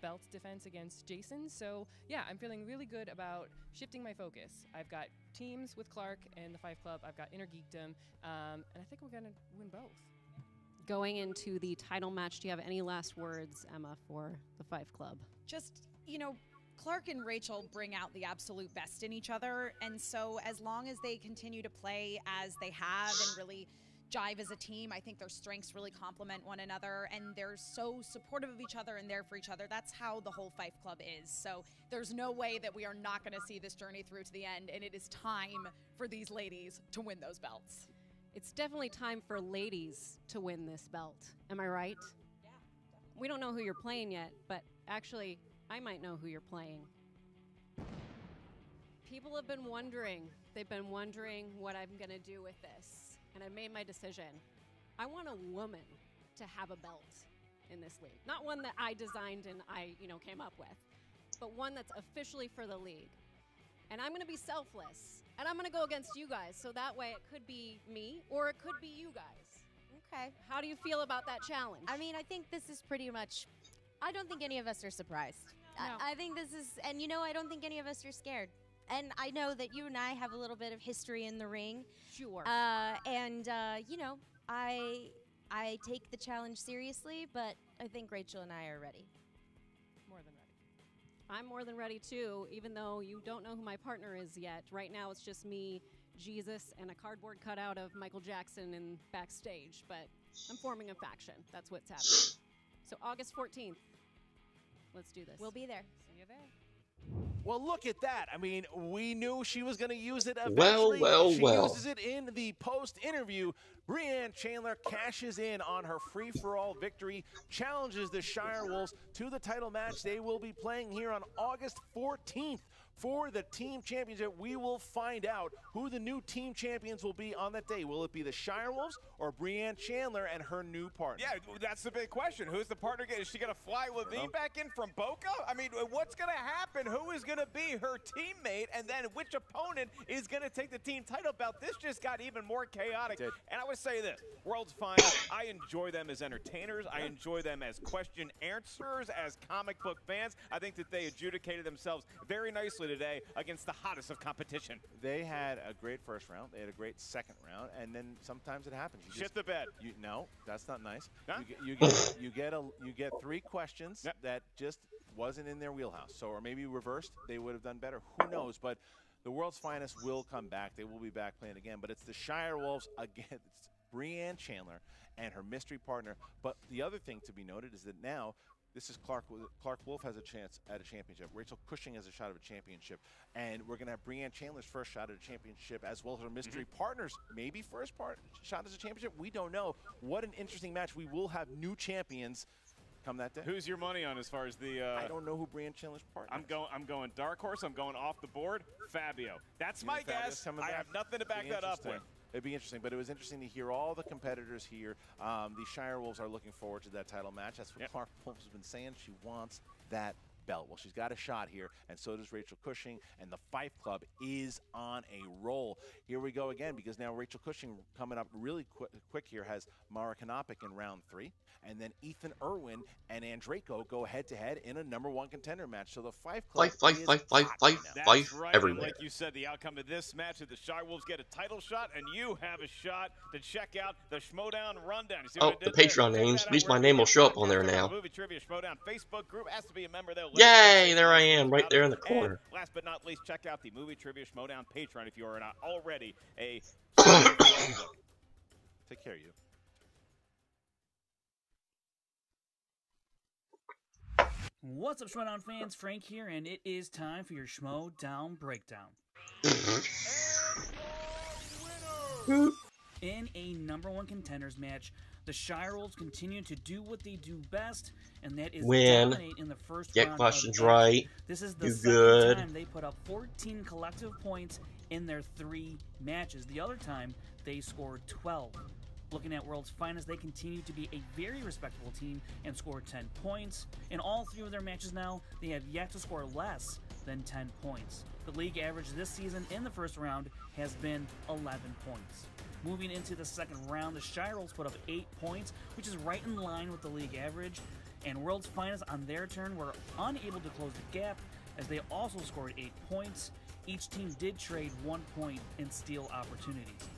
H: belt defense against Jason. So, yeah, I'm feeling really good about shifting my focus. I've got teams with Clark and the 5 Club. I've got Inner Geekdom, and I think we're going to win both.
G: Going into the title match, do you have any last words, Emma, for the 5 Club?
I: Just, you know, Clark and Rachel bring out the absolute best in each other, and so as long as they continue to play as they have and really jive as a team, I think their strengths really complement one another, and they're so supportive of each other and there for each other. That's how the whole 5 Club is. So there's no way that we are not going to see this journey through to the end, and it is time for these ladies to win those belts.
G: It's definitely time for ladies to win this belt. Am I right?
I: Yeah.
G: We don't know who you're playing yet, but actually, I might know who you're playing. People have been wondering. They've been wondering what I'm going to do with this. And I've made my decision. I want a woman to have a belt in this league. Not one that I designed and I, came up with, but one that's officially for the league. And I'm going to be selfless. And I'm going to go against you guys. So that way it could be me or it could be you guys.
J: Okay.
G: How do you feel about that challenge?
J: I mean, I think this is pretty much, I don't think any of us are surprised.
G: No.
J: I think this is, and I don't think any of us are scared. And I know that you and I have a little bit of history in the ring.
G: Sure.
J: I take the challenge seriously, but I think Rachel and I are ready.
G: I'm more than ready too, even though you don't know who my partner is yet. Right now it's just me, Jesus, and a cardboard cutout of Michael Jackson in backstage, but I'm forming a faction. That's what's happening. So August 14th. Let's do this.
J: We'll be there.
H: See you there.
C: Well, look at that. I mean, we knew she was going to use it eventually.
A: Well.
C: She uses it in the post-interview. Brianne Chandler cashes in on her free-for-all victory, challenges the Shirewolves to the title match they will be playing here on August 14th. For the team championship, we will find out who the new team champions will be on that day. Will it be the Shirewolves or Brianne Chandler and her new partner?
B: Yeah, that's the big question. Who's the partner? Is she going to fly Levine back in from Boca? I mean, what's going to happen? Who is going to be her teammate? And then which opponent is going to take the team title belt? This just got even more chaotic. And I would say this, World's Finest, I enjoy them as entertainers. I enjoy them as question answers, as comic book fans. I think that they adjudicated themselves very nicely today against the hottest of competition.
C: They had a great first round. They had a great second round, and then sometimes it happens. You
B: Shit the bed.
C: No, that's not nice.
B: Huh?
C: You get 3 questions that just wasn't in their wheelhouse. So, or maybe reversed, they would have done better. Who knows? But the World's Finest will come back. They will be back playing again. But it's the Shirewolves again. It's Brianne Chandler and her mystery partner. But the other thing to be noted is that now, this is Clark Wolf has a chance at a championship. Rachel Cushing has a shot at a championship. And we're going to have Brianne Chandler's first shot at a championship, as well as her mystery partner's maybe first shot at a championship. We don't know. What an interesting match. We will have new champions come that day.
B: Who's your money on as far as the...
C: I don't know who Brianne Chandler's partner is.
B: I'm going dark horse. I'm going off the board. Fabio. That's my guess. I have nothing to back that up with.
C: It'd be interesting, but it was interesting to hear all the competitors here. The Shirewolves are looking forward to that title match. That's what Clark Wolf has been saying. She wants that belt. Well, she's got a shot here, and so does Rachel Cushing, and the Fife Club is on a roll. Here we go again, because now Rachel Cushing coming up really quick here has Mara Kanopik in round 3, and then Ethan Irwin and Andreyko go head-to-head in a #1 contender match. So the Fife Club
B: That's right.
A: everywhere.
B: And like you said, the outcome of this match is the Shirewolves get a title shot, and you have a shot to check out the Schmoedown Rundown. You see what I
A: the
B: did there?
A: Patreon names. At least my
B: Wherever
A: name
B: you
A: will
B: get
A: show up
B: podcasts
A: on there
B: the
A: now.
B: Movie Trivia Schmoedown Facebook group has to be a member there.
A: Yay, there I am, right there in the corner.
B: And last but not least, check out the Movie Trivia Schmoedown Patreon if you are not already a...
C: Take care of you.
K: What's up, Schmoedown fans? Frank here, and it is time for your Schmoedown Breakdown. In a #1 contenders match, the Shirewolves continue to do what they do best, and that is dominate in the first
A: get
K: round.
A: Questions right.
K: This is the
A: do
K: second
A: good.
K: time they put up 14 collective points in their 3 matches. The other time, they scored 12. Looking at World's Finest, they continue to be a very respectable team and scored 10 points. In all 3 of their matches now, they have yet to score less than 10 points. The league average this season in the first round has been 11 points. Moving into the second round, the Shirewolves put up 8 points, which is right in line with the league average. And World's Finest, on their turn, were unable to close the gap as they also scored 8 points. Each team did trade 1 point in steal opportunities.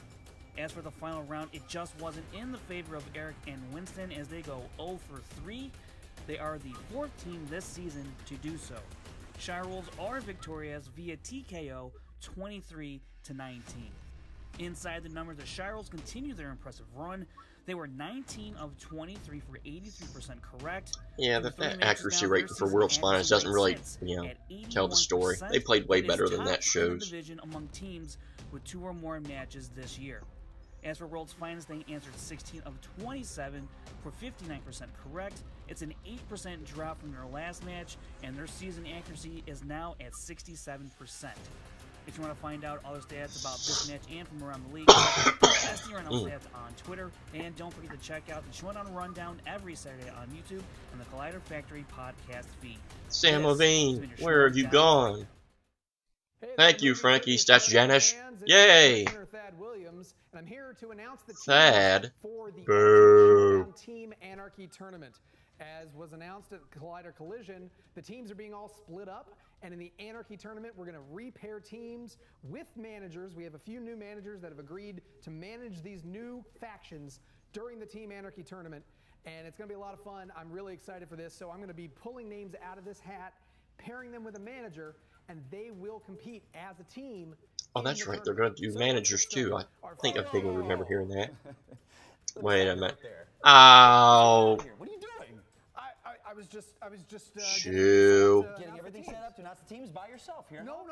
K: As for the final round, it just wasn't in the favor of Eric and Winston as they go 0 for 3. They are the 4th team this season to do so. Shirewolves are victorious via TKO 23-19. Inside the numbers, the Shirewolves continue their impressive run. They were 19 of 23 for 83% correct.
A: Yeah, that accuracy rating for World's Finest doesn't really, tell the story. They played way better than that shows.
K: Division among teams with 2 or more matches this year. As for World's Finest, they answered 16 of 27 for 59% correct. It's an 8% drop from their last match, and their season accuracy is now at 67%. If you want to find out other stats about this match and from around the league, check stats on Twitter. And don't forget to check out the Schmoedown Rundown every Saturday on YouTube and the Collider Factory podcast feed.
A: Sam Levine, where have you gone? Thank you, Frankie Stats Yay!
L: And I'm here to announce the
A: Thad.
L: for the
A: Boo.
L: Team Anarchy tournament. As was announced at Collider Collision, the teams are being all split up, and in the Anarchy tournament, we're going to repair teams with managers. We have a few new managers that have agreed to manage these new factions during the Team Anarchy tournament, and it's going to be a lot of fun. I'm really excited for this, so I'm going to be pulling names out of this hat pairing them with a manager, and they will compete as a team.
A: Oh, that's right. They're going to do managers too. I think I vaguely remember hearing that. Wait a minute. Ow.
M: What are you doing?
L: I was just
A: Shoo.
M: Getting everything set up to announce the teams by yourself here.
L: No.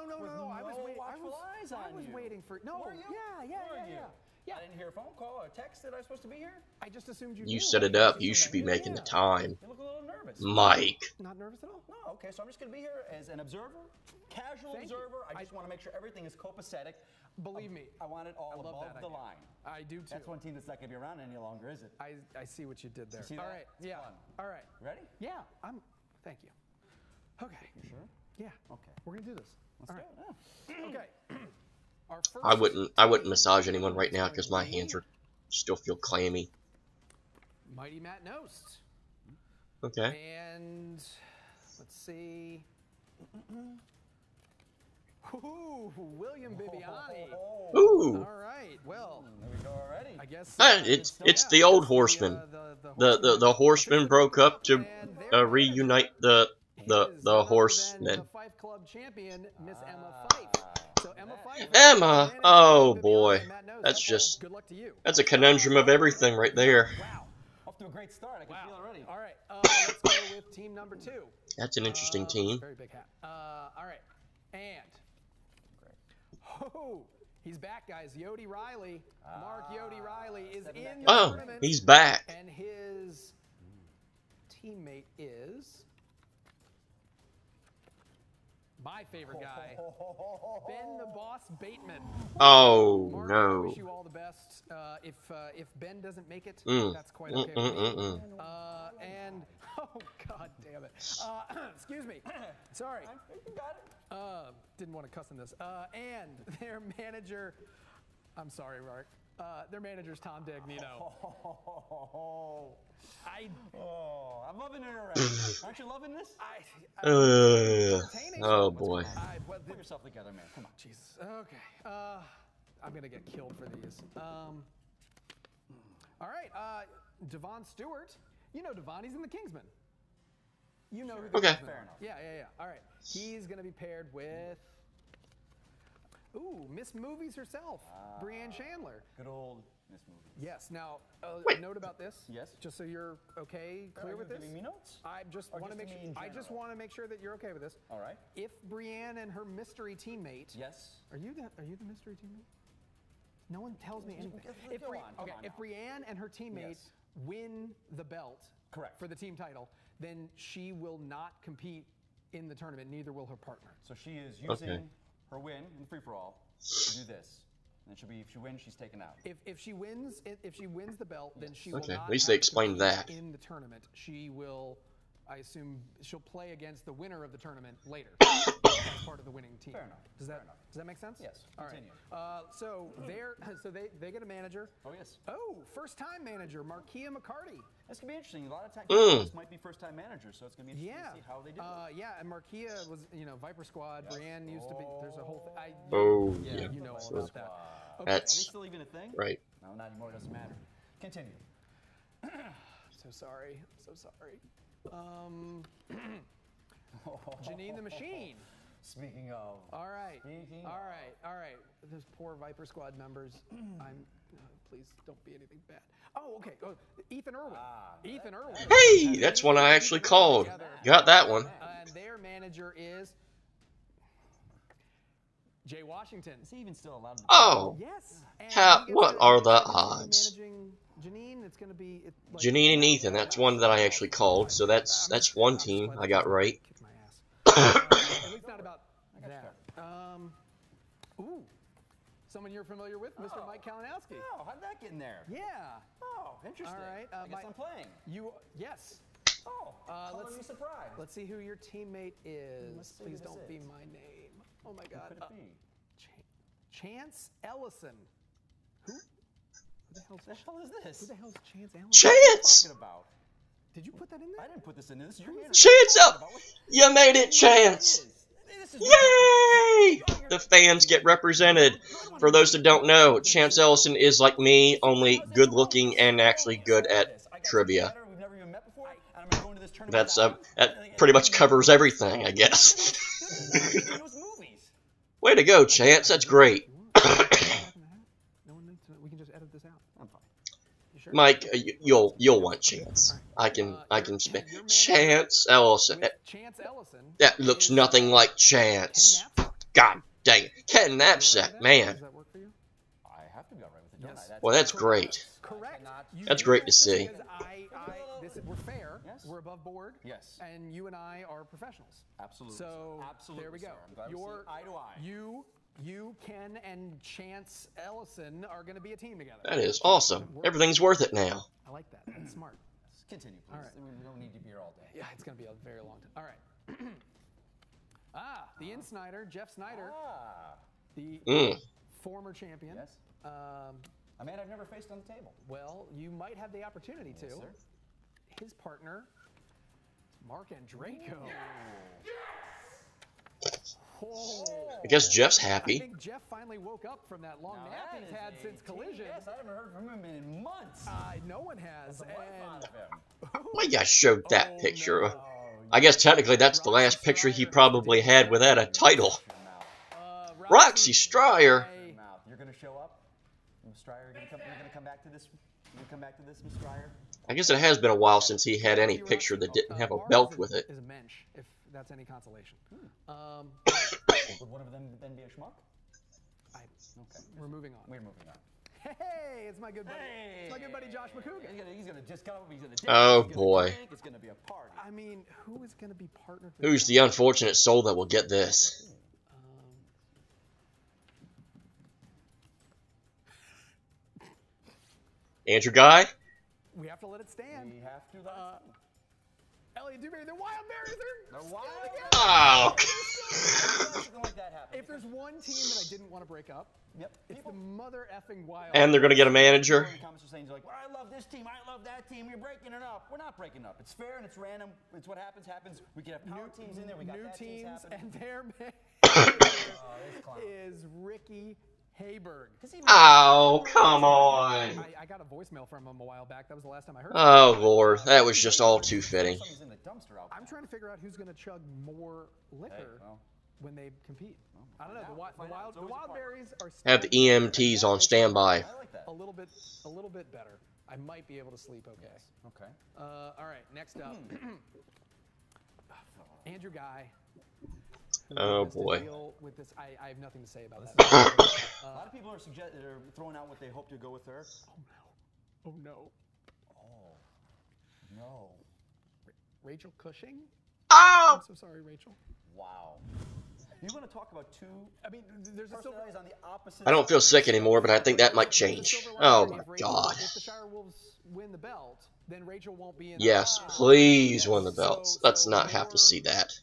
L: I was waiting for. No.
M: Were you?
L: Yeah.
M: I didn't hear a phone call or a text that I was supposed to be here.
L: I just assumed you.
A: You set it up. You should be making the time.
M: You look a little nervous.
A: Mike.
L: Not nervous at all.
M: No. Okay. So I'm just gonna be here as an observer, casual observer. I just want to make sure everything is copacetic.
L: Believe me,
M: I want it all above
L: that
M: the line.
L: I do too.
M: That's one team that's not gonna be around any longer, is it?
L: I see what you did there.
M: You see
L: All
M: that?
L: right.
M: It's
L: Yeah.
M: fun.
L: All right.
M: Ready?
L: Yeah. Thank you. Okay.
M: You sure?
L: Yeah.
M: Okay.
L: We're gonna do this.
M: Let's
L: All
M: do
L: right.
M: it.
L: Okay. Our first
A: I wouldn't massage anyone right now because my hands are still feel clammy.
L: Mighty Matt Nost.
A: Okay.
L: And let's see. Ooh, William Bibiani.
A: Ooh.
L: All right. Well,
M: there we go already.
L: I guess
A: It's the old horseman. The horseman broke up to reunite the horsemen.
L: The Fife Club champion, Miss Emma Fife. So Emma Fife.
A: Emma. Oh boy. That's
L: good luck to you.
A: a conundrum of everything right there.
L: Wow.
M: Off to a great start. I can feel it already.
L: All right. Let's go with team number 2.
A: That's an interesting team.
L: Very big hat. All right. And. Oh, he's back, guys. Yodi Riley. Mark Yodi Riley is in the tournament.
A: He's back.
L: And his teammate is my favorite guy, Ben the Boss Bateman.
A: Oh,
L: Mark,
A: no.
L: I wish you all the best. If Ben doesn't make it, that's quite okay with me. And oh god damn it. Excuse me. Sorry.
M: You got it.
L: Didn't want to cuss in this. And their manager, I'm sorry, Mark. Their manager's Tom Dagnino.
M: I'm loving it already. Aren't you loving this?
A: Oh boy.
M: Put yourself together, man. Come on.
L: Jesus. Okay. I'm gonna get killed for these. All right. Devon Stewart. You know Devon. He's in the Kingsman. You know who the
A: Okay.
L: Kingsmen are. Yeah. All right. He's gonna be paired with. Ooh, Miss Movies herself, Brianne Chandler.
M: Good old Miss Movies.
L: Yes. Now, a note about this.
M: Yes.
L: Just so you're clear with this.
M: Giving me notes?
L: I just want to make sure. I just want to make sure that you're okay with this.
M: All right.
L: If Brianne and her mystery teammate.
M: Yes.
L: Are you the mystery teammate? No one tells me anything. If Brianne and her teammate win the belt,
M: correct,
L: for the team title, then she will not compete in the tournament. Neither will her partner.
M: So she is using her win in the free for all to do this. And she'll be, if she wins, she's taken out.
L: If she wins the belt, then she will not.
A: At least they explained that.
L: In the tournament, she will. I assume she'll play against the winner of the tournament later as part of the winning team.
M: Fair enough.
L: Does that make sense?
M: Yes.
L: All
M: Continue.
L: right. So they get a manager.
M: Oh yes.
L: Oh, first time manager Markia McCarty.
M: This could be interesting. A lot of times this might be first time managers, so it's gonna be interesting to see how they do it.
L: Yeah, and Markia was Viper Squad. Yes. Brianne used to be. There's a whole thing.
A: Yeah.
L: You know all about that.
M: Okay. Are they still even a thing?
A: Right.
M: No, not anymore. It doesn't matter. Continue.
L: So sorry. Janine the Machine.
M: Speaking of.
L: All right. Those poor Viper Squad members. Please don't be anything bad. Oh, okay. Ethan Irwin. Ethan Irwin.
A: Hey, that's one I actually called. Got that one.
L: And their manager is Jay Washington.
M: Is he even still allowed to do
A: Oh.
L: Yes.
A: What are the odds?
L: Managing Janine, it's going to be
A: Janine and Ethan, that's one that I actually called, so that's one team I got right.
L: Kick my ass. At least not about that. Ooh. Someone you're familiar with, Mr. Mike Kalinowski.
M: Oh, how'd that get in there?
L: Yeah.
M: Oh, interesting.
L: All right.
M: I guess I'm playing.
L: Yes.
M: Oh, let's be surprised.
L: Let's see who your teammate is.
M: Let's see
L: Please
M: who
L: don't
M: this
L: be
M: is.
L: my name. Oh my God.
M: Who could it be?
L: Chance Ellison. Who?
M: The hell is this?
L: Who the hell is Chance Ellison?
A: Chance!
M: What are you talking about?
L: Did you put that in there?
M: I didn't put this in there. This is your hand.
A: Chance up! You made it, Chance! Yay! The fans get represented. For those that don't know, Chance Ellison is like me, only good looking and actually good at trivia.
M: We've never even met before, and I'm going to this tournament
A: That's that pretty much covers everything, I guess. Way to go, Chance. That's great.
L: We can just edit this out. I'm fine. You sure?
A: Mike, you'll want Chance. I can spin Chance Ellison.
L: Chance Ellison.
A: That looks nothing like Chance. God dang it, Ken Knapsack, man.
L: Does that work for you?
M: I have to be alright with it, don't I?
A: Well, that's great.
L: Correct.
A: That's great to see.
L: We're fair.
M: Yes.
L: We're above board.
M: Yes.
L: And you and I are professionals.
M: Absolutely.
L: So
M: absolutely,
L: there we go.
M: sir. I'm glad we see eye to eye.
L: You, Ken, and Chance Ellison are going to be a team together.
A: That is awesome. Everything's worth it now.
L: I like that. That's smart.
M: Continue, please.
L: All right.
M: We don't need to be here all day.
L: Yeah, it's going to be a very long time. All right. The In-Snyder, Jeff Snyder, the former champion.
M: Yes. A man I've never faced on the table.
L: Well, you might have the opportunity to.
M: Yes, sir.
L: His partner, Mark Andreyko.
A: I guess Jeff's
L: I
A: happy.
L: think Jeff finally woke up from that long nap he's had since Collision.
M: Yes, I haven't heard from him in months.
L: No one has.
A: Why you guys showed that picture? I guess technically that's the last picture he probably had without a title. Roxy Stryer.
M: You're gonna show up, Stryer. You're gonna come back to this. You're gonna come back to this, Miss Stryer.
A: I guess it has been a while since he had any picture that didn't have a belt with it.
L: Is a mensch, if that's any consolation.
M: Would one of them then be a schmuck?
L: Okay. We're moving on.
M: We're moving on.
L: Hey, it's my good buddy. It's my good buddy Josh McCougan.
M: He's gonna just come up. He's gonna.
A: Oh boy.
M: It's gonna be a party.
L: I mean, who is gonna be partnered with?
A: Who's the unfortunate soul that will get this? Andrew Guy?
L: We have to let it stand.
M: We have to.
L: Elliot Dewberry, the Wild Berries are
M: the Wild
A: Oh.
L: If there's one team that I didn't want to break up, it's the mother effing Wild.
A: And they're gonna get a manager.
M: Comments are saying, like, well, I love this team, I love that team. You're breaking it up. We're not breaking up. It's fair and it's random. It's what happens. We can have power teams in there. We got
L: new
M: that
L: teams, and their is Ricky Hayberg.
A: Oh, come on.
L: I got a voicemail from him a while back. That was the last time I heard
A: Oh, Lord. That was just all too fitting.
L: I'm trying to figure out who's going to chug more liquor when they compete. I don't know. The Wild Berries are
A: Have the EMTs on standby.
L: a little bit better. I might be able to sleep okay.
M: Yes. Okay.
L: All right, next up. Andrew Guy.
A: Oh boy.
L: Deal with this. I have nothing to say about that.
M: A lot of people are throwing out what they hope to go with her.
L: Oh no.
M: Oh no.
L: Rachel Cushing?
A: Oh!
L: I'm so sorry, Rachel.
M: Wow. You want to talk about two?
L: I mean, there's a silver.
M: On the opposite.
A: I don't feel sick anymore, but I think that might change. Oh my God.
L: If the Shirewolves win the belt, then Rachel won't be in.
A: Yes, please win the belts. Let's not have to see that.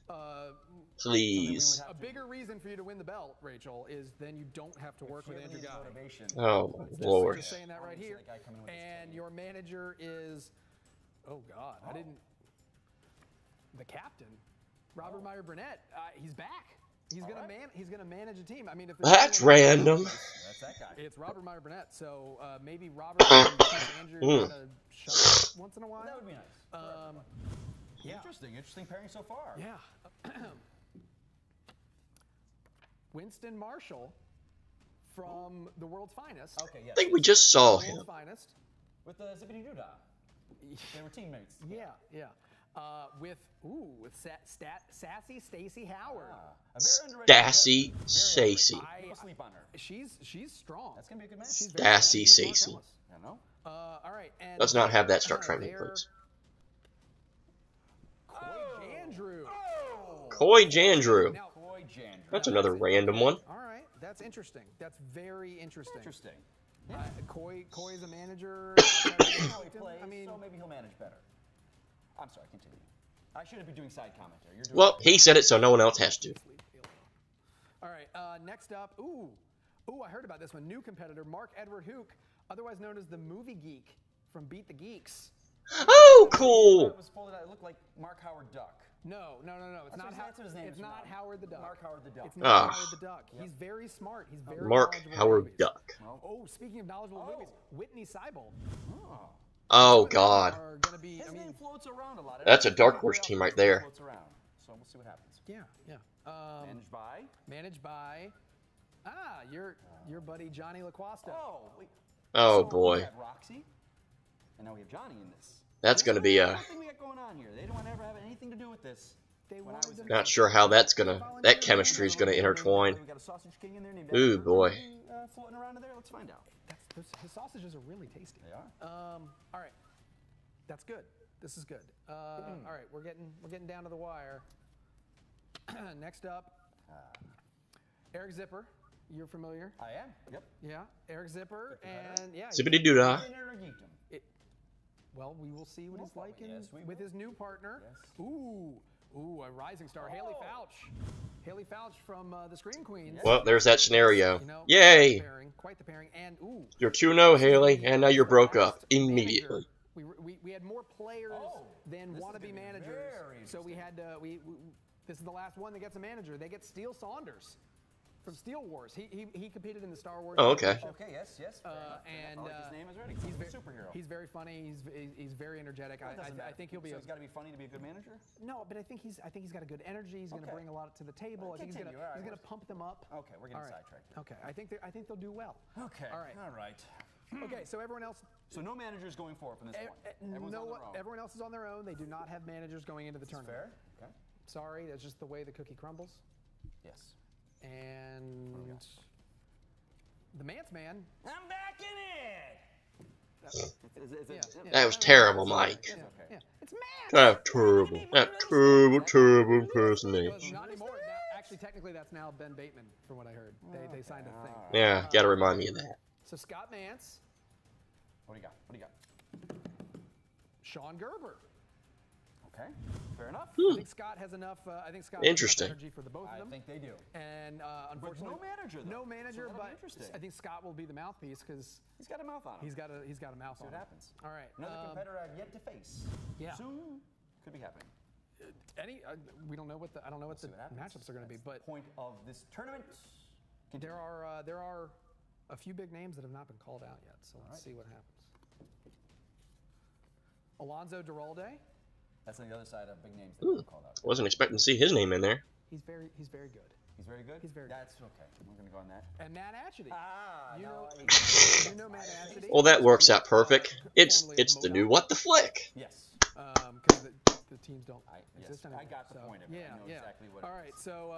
A: Please.
L: A bigger reason for you to win the belt, Rachel, is then you don't have to work with Andrew Guy.
A: Oh my Lord.
L: Just saying that right here. And your manager is, oh God, I didn't. The captain, Robert Meyer Burnett. He's back. He's gonna manage a team. I mean, if
A: that's random.
M: That's that guy.
L: It's Robert Meyer Burnett. So maybe Robert can teach Andrew how to shut up once in a while.
M: That would be nice.
L: Yeah.
M: Interesting pairing so far.
L: Yeah. Winston Marshall from the World's Finest.
M: Okay, yes.
A: I think we just saw him.
L: World's Finest.
M: With the Zippity Doodah. They were teammates.
L: Yeah. With sassy Stacey Howard.
M: A very underrated
A: Sassy Stacey.
M: People sleep on her.
L: She's strong.
M: That's gonna be a good match.
A: Sassy Stacey.
M: I know.
L: All right. And
A: Let's not have that start trending, please. Coy Jandrew. That's another random one.
L: All right, that's interesting. That's very interesting. Coy's a manager.
M: How he plays, I mean, so maybe he'll manage better. I'm sorry, continue. I shouldn't be doing side commentary. You're doing
A: Well, he said it, so no one else has to.
L: All right, next up. Ooh, I heard about this one. New competitor, Mark Edward Hook, otherwise known as the Movie Geek from Beat the Geeks.
A: Oh, cool.
M: It was folded out. It looked like Mark Howard Duck.
L: No. It's not. It's not Howard the Duck.
M: Mark Howard the Duck.
L: It's not Howard the Duck. He's very smart. He's very
A: Mark
L: knowledgeable
A: Howard
L: movies.
A: Duck.
L: Oh, speaking of knowledgeable movies, Whitney Seibold.
A: Oh God,
L: Are gonna be,
M: His name floats around a lot.
A: that's a dark horse team right there.
M: Floats around. So we'll see what happens.
L: yeah.
M: Managed by.
L: Your buddy Johnny LaQuasta.
M: Oh, wait.
A: Oh
M: So
A: boy,
M: we had Roxy, and now we have Johnny in this.
A: that's gonna be a.
M: Nothing we got going on here. They don't want to ever have anything to do with this.
A: Not sure how that chemistry is gonna intertwine.
M: We got a sausage king in there named
A: Ooh
M: Edward.
A: boy.
M: Floating around in there. Let's find out.
L: His sausages are really tasty.
M: They are.
L: All right, that's good. This is good. All right, we're getting down to the wire. Next up, Eric Zipper. You're familiar?
M: I am. Yep.
L: Yeah, Eric Zipper, and yeah.
A: Zippity doo dah.
L: Well, we will see what he's like with his new partner.
M: Yes.
L: Ooh, a rising star, Haley Fouch. Haley Fouch from the Scream Queens.
A: Well, there's that scenario.
L: You know,
A: Yay!
L: Quite the pairing. And
A: You're 2-0, Haley, and now you're broke up immediately.
L: We had more players than wannabe managers, so we had to. This is the last one that gets a manager. They get Steele Saunders from Steel Wars. He competed in the Star Wars.
A: Oh, okay.
M: Okay, yes.
L: And
M: I like his name is ready.
L: he's
M: a superhero.
L: He's very funny. He's very energetic. I think he'll be.
M: So he's got to be funny to be a good manager.
L: No, but I think he's got a good energy. He's going to bring a lot to the table. I think he's going to pump them up.
M: Okay, we're getting sidetracked.
L: Okay, I think they'll do well.
M: Okay.
L: All right. Okay, so everyone else.
M: So no managers going forward from this one.
L: Everyone else is on their own. They do not have managers going into the tournament.
M: Fair. Okay.
L: Sorry, that's just the way the cookie crumbles.
M: Yes.
L: And the Mance Man.
M: I'm back in it.
A: That was terrible, Mike.
L: Yeah. It's Mance.
A: That terrible impersonation.
L: Not anymore. Actually, technically, that's now Ben Bateman, from what I heard. They signed a thing.
A: Yeah, gotta remind me of that.
L: So Scott Mance.
M: What do you got?
L: Sean Gerber.
M: Okay, fair enough.
L: I think Scott has enough.
A: Interesting.
L: Energy for the both of them.
M: I think they do.
L: And unfortunately,
M: no manager.
L: No manager,
M: so
L: but
M: interesting.
L: I think Scott will be the mouthpiece because
M: he's got a mouth on him.
L: He's got a mouth on him.
M: See what happens.
L: All right.
M: Another competitor I've yet to face.
L: Yeah.
M: Soon could be happening.
L: We don't know what I don't know what the matchups are going to be, but
M: point of this tournament.
L: There are a few big names that have not been called out yet, so let's see what happens. Alonzo Duralde.
M: That's on the other side of big names that have been called out.
A: Wasn't expecting to see his name in there.
L: He's very good.
M: He's very good? He's very good. That's okay. We're going to go on that.
L: And Matt Atchity.
M: You
L: know Matt Atchity.
A: Well, that works out perfect. It's the new What the Flick.
M: Yes.
L: Because the teams don't exist anymore.
M: I got the point of it. I know exactly what.
L: All right. So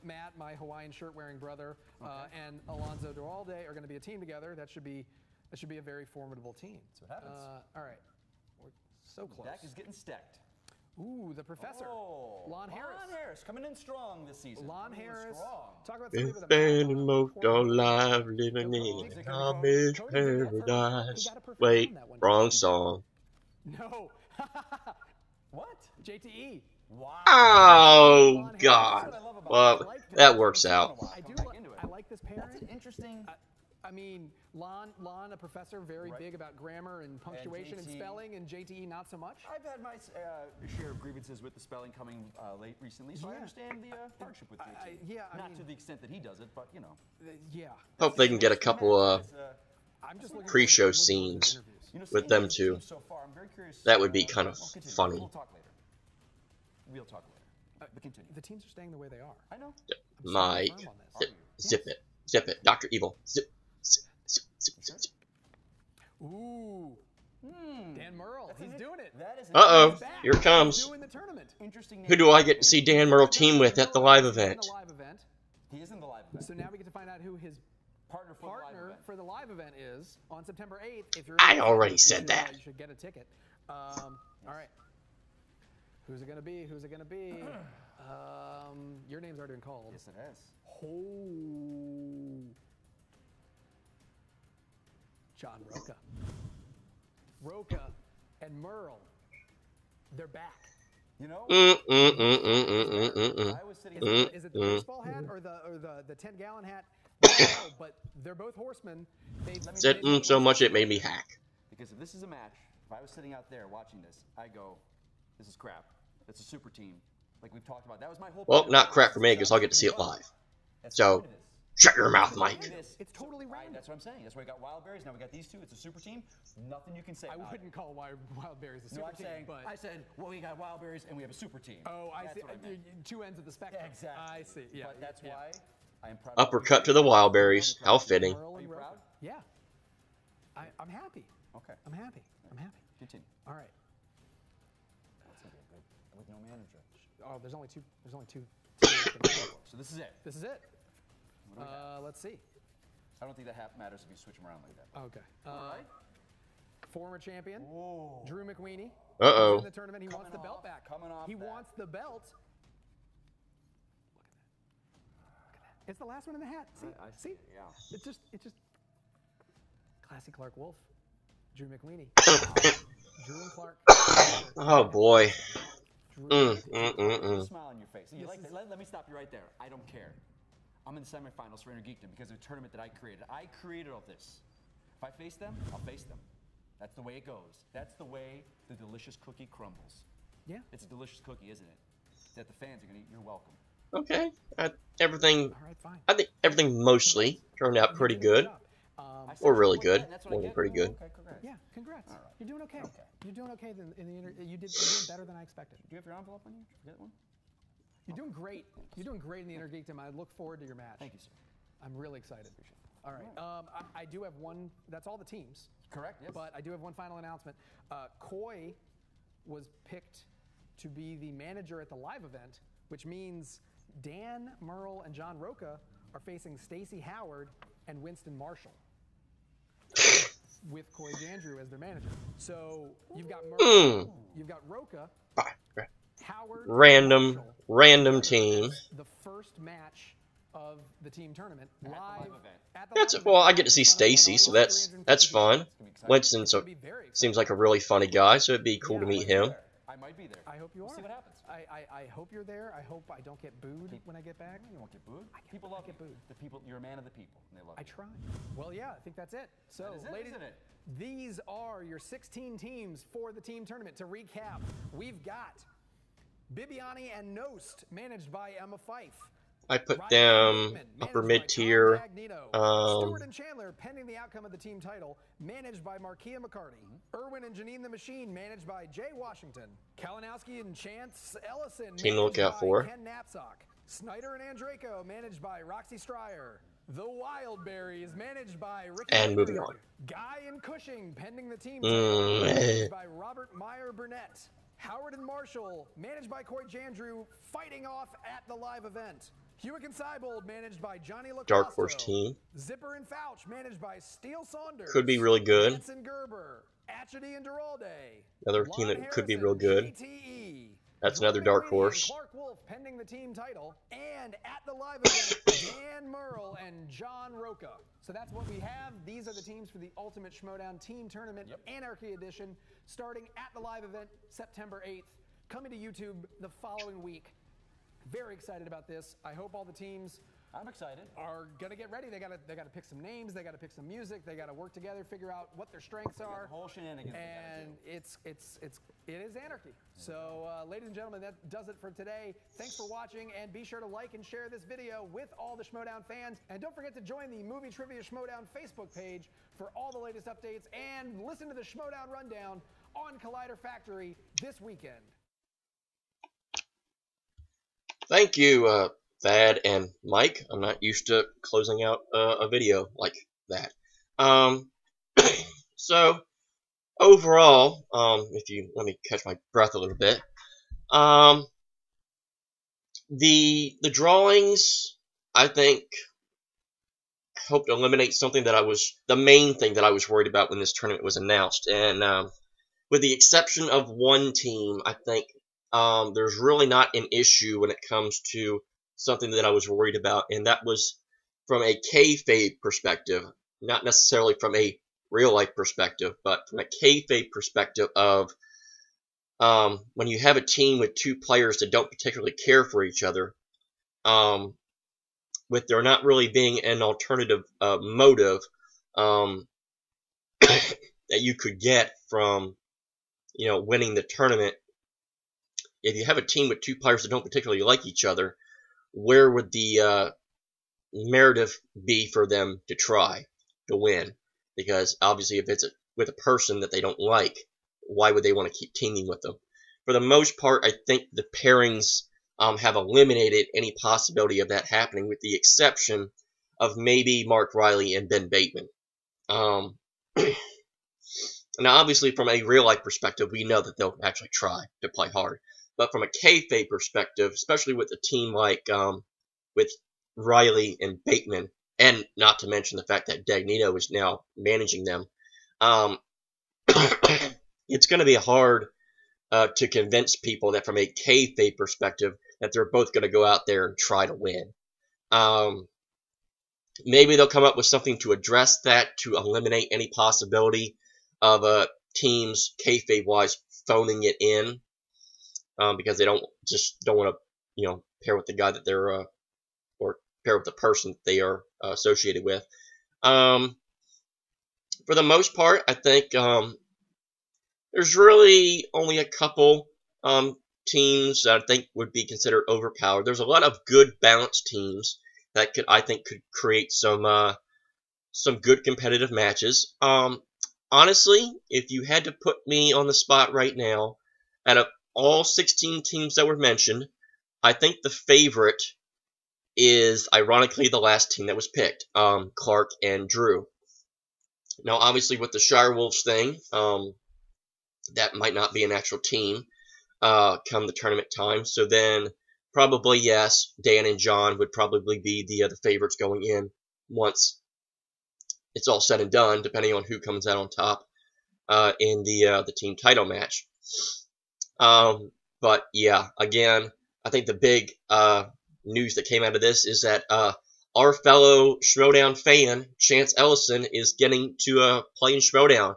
L: Matt, my Hawaiian shirt-wearing brother, and Alonzo Duralde are going to be a team together. That should be a very formidable team.
M: That's what happens.
L: All right. We're so close.
M: The deck is getting stacked.
L: Ooh, the professor. Lon Harris.
M: Lon Harris coming in strong this season.
L: Lon Harris. Talk about
A: Been
L: somebody with a
A: spending most all life living in a college paradise. Wait, wrong song.
L: No.
M: What?
L: JTE.
M: Wow.
A: Oh God. Well, that works out.
L: I like this pairing.
M: That's an interesting.
L: I mean, Lon, a professor, very big about grammar and punctuation and spelling, and JTE not so much.
M: I've had my share of grievances with the spelling coming late recently, so I understand the hardship with JTE. Not to the extent that he does it, but you know.
A: Hope they can get a couple pre-show scenes with them too. That would be kind of funny.
M: We'll talk later. But continue.
L: The teams are staying the way they are.
M: I know.
A: Mike, zip it, Dr. Evil, zip.
L: Ooh. Dan Merle, he's doing it.
A: Uh-oh, here it comes. Who do I get to see Dan Merle team with at the live event?
M: He is in the live event.
L: So now we get to find out who his partner for the live event is on September 8th. If you're
A: I already said that.
L: You should get a ticket. All right. Who's it going to be? Your name's already been called.
M: Yes, it has.
L: Oh. John Roca and Merle, they're back.
M: You know?
L: Is it the baseball hat or the 10-gallon hat? No, but they're both horsemen.
A: Said so much it made me hack.
M: Because if this is a match, if I was sitting out there watching this, I go, this is crap. It's a super team. Like we've talked about. That was my whole point.
A: Well, not crap for me because I'll get to see it live. So, Shut your mouth, Mike.
L: It's totally random.
M: That's what I'm saying. That's why we got wild berries. Now we got these two. It's a super team. Nothing you can say.
L: I wouldn't call wild berries a super team. But
M: I said, well, we got wild berries and we have a super team.
L: Oh, I see.
M: What I meant.
L: Two ends of the spectrum.
M: Yeah, exactly.
L: I see. Yeah.
M: But that's why I am proud.
A: Uppercut to the wild berries. How fitting.
M: Are you proud?
L: Yeah. I'm happy.
M: Okay.
L: I'm happy. I'm happy.
M: Continue.
L: All right.
M: That's gonna be good. With no manager.
L: Oh, there's only two.
M: So this is it.
L: This is it. Let's see.
M: I don't think that matters if you switch them around like that.
L: Okay.
M: All right.
L: Former champion, Drew McWeeny.
A: Uh-oh.
L: In the tournament, he wants the belt back. He wants the belt. Look at that. It's the last one in the hat. See? See?
M: Yeah.
L: It's just classic Clark Wolf. Drew McWeeny. Drew and Clark.
A: Oh boy.
M: Smile on your face. You like that? Let me stop you right there. I don't care. I'm in the semifinals for Inner Geekdom because of a tournament that I created. I created all this. If I face them, I'll face them. That's the way it goes. That's the way the delicious cookie crumbles.
L: Yeah.
M: It's a delicious cookie, isn't it? That the fans are going to eat. You're welcome.
A: Okay. Everything.
L: All right, fine.
A: I think everything mostly turned out pretty good. Or really good. More than pretty good.
M: Okay, congrats.
L: Yeah, congrats.
M: All right.
L: You're doing okay. You're doing okay you did better than I expected.
M: Do you have your envelope on you? Forget one?
L: You're doing great. You're doing great in the Inner Geekdom. I look forward to your match.
M: Thank you, sir.
L: I'm really excited. All right. I do have one. That's all the teams.
M: Correct, yes.
L: But I do have one final announcement. Coy was picked to be the manager at the live event, which means Dan Merle and John Roca are facing Stacey Howard and Winston Marshall with Coy Jandrew as their manager. So you've got Merle, you've got Roca, Howard,
A: Random team.
L: The first match of the team tournament live at the
A: That's well. I get to see Stacy, so that's fun. Winston seems like a really funny guy, so it'd be cool to meet him.
M: I might be there.
L: I hope you are.
M: We'll see what happens.
L: I hope you're there. I hope I don't get booed when I get back.
M: You won't get booed. People love you. The people. You're a man of the people, and they love you.
L: I try. Well, yeah, I think that's it. So, ladies, these are your 16 teams for the team tournament. To recap, we've got Bibiani and Nost, managed by Emma Fife.
A: I put them upper mid tier.
L: Stewart and Chandler, pending the outcome of the team title, managed by Markia McCarty. Irwin and Janine the Machine, managed by Jay Washington. Kalinowski and Chance Ellison,
A: team to look out for.
L: Ken Knapsack. Snyder and Andreyko, managed by Roxy Stryer. The Wildberries, managed by Ricky.
A: And moving on.
L: Guy and Cushing, pending the team title, managed by Robert Meyer Burnett. Howard and Marshall, managed by Coy Jandrew, fighting off at the live event. Hewitt and Seibold, managed by Johnny Lacoste.
A: Dark Horse team.
L: Zipper and Fouch, managed by Steele Saunders.
A: Could be really good.
L: Hanson Gerber. Atchity and Duralde.
A: Another team that could be real good.
L: JTE.
A: That's another Dark Horse.
L: Clark Wolf, pending the team title. And at the live event, Dan Merle and John Roca. So that's what we have. These are the teams for the Ultimate Schmoedown Team Tournament Anarchy Edition, starting at the live event September 8th, coming to YouTube the following week. Very excited about this. I hope all the teams
M: I'm excited.
L: Are gonna get ready. They gotta pick some names. They gotta pick some music. They gotta work together, figure out what their strengths are.
M: The whole shenanigans.
L: And it is anarchy. So, ladies and gentlemen, that does it for today. Thanks for watching, and be sure to like and share this video with all the Schmoedown fans. And don't forget to join the Movie Trivia Schmoedown Facebook page for all the latest updates, and listen to the Schmoedown Rundown on Collider Factory this weekend.
A: Thank you, Thad and Mike. I'm not used to closing out a video like that. So overall, if you let me catch my breath a little bit, the drawings, I think, helped eliminate something that the main thing that I was worried about when this tournament was announced. And with the exception of one team, I think there's really not an issue when it comes to something that I was worried about, and that was from a kayfabe perspective, not necessarily from a real-life perspective, but from a kayfabe perspective of when you have a team with two players that don't particularly care for each other, with there not really being an alternative motive that you could get from, winning the tournament. If you have a team with two players that don't particularly like each other, where would the imperative be for them to try to win? Because obviously, if it's with a person that they don't like, why would they want to keep teaming with them? For the most part, I think the pairings have eliminated any possibility of that happening, with the exception of maybe Mark Riley and Ben Bateman. Now, obviously, from a real-life perspective, we know that they'll actually try to play hard. But from a kayfabe perspective, especially with a team like with Riley and Bateman, and not to mention the fact that Dagnito is now managing them, it's going to be hard to convince people that from a kayfabe perspective that they're both going to go out there and try to win. Maybe they'll come up with something to address that, to eliminate any possibility of teams kayfabe-wise phoning it in, because they don't want to pair with the guy that they're or pair with the person that they are associated with. For the most part, I think there's really only a couple teams that I think would be considered overpowered. There's a lot of good balanced teams that I think could create some good competitive matches. Honestly, if you had to put me on the spot right now, out of all 16 teams that were mentioned, I think the favorite is, ironically, the last team that was picked, Clark and Drew. Now, obviously, with the Shirewolves thing, that might not be an actual team come the tournament time. So then, probably, yes, Dan and John would probably be the favorites going in once it's all said and done, depending on who comes out on top in the team title match. But yeah, again, I think the big news that came out of this is that our fellow Schmoedown fan, Chance Ellison, is getting to play in Schmoedown.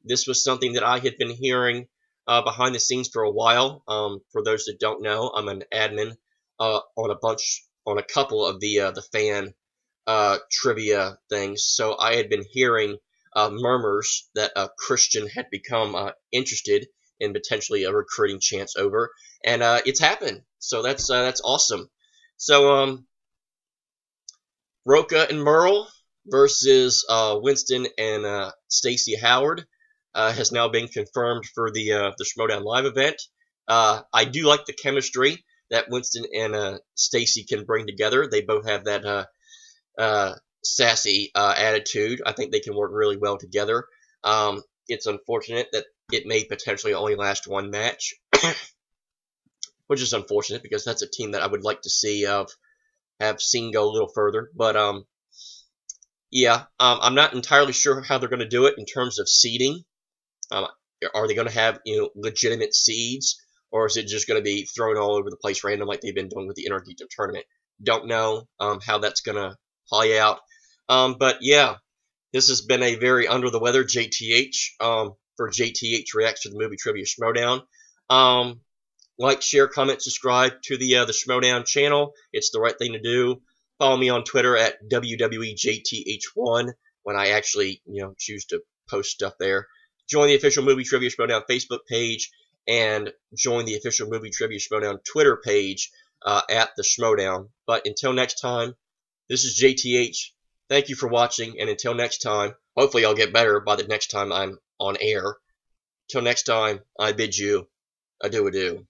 A: This was something that I had been hearing behind the scenes for a while. For those that don't know, I'm an admin on a couple of the fan trivia things. So I had been hearing murmurs that Christian had become interested in potentially recruiting Chance over, and it's happened. So that's awesome. So Roca and Merle versus Winston and Stacy Howard has now been confirmed for the Schmoedown live event. I do like the chemistry that Winston and Stacy can bring together. They both have that sassy attitude. I think they can work really well together. It's unfortunate that it may potentially only last one match, which is unfortunate because that's a team that I would like to see have seen go a little further. But yeah, I'm not entirely sure how they're going to do it in terms of seeding. Are they going to have legitimate seeds, or is it just going to be thrown all over the place random like they've been doing with the Anarchy tournament? Don't know how that's going to play out. But yeah, this has been a very under the weather JTH for JTH Reacts to the Movie Trivia Schmoedown. Like, share, comment, subscribe to the Schmoedown channel. It's the right thing to do. Follow me on Twitter at WWEJTH1 when I actually choose to post stuff there. Join the official Movie Trivia Schmoedown Facebook page and join the official Movie Trivia Schmoedown Twitter page at the Schmoedown. But until next time, this is JTH. Thank you for watching, and until next time, hopefully I'll get better by the next time I'm on air. Till next time, I bid you adieu.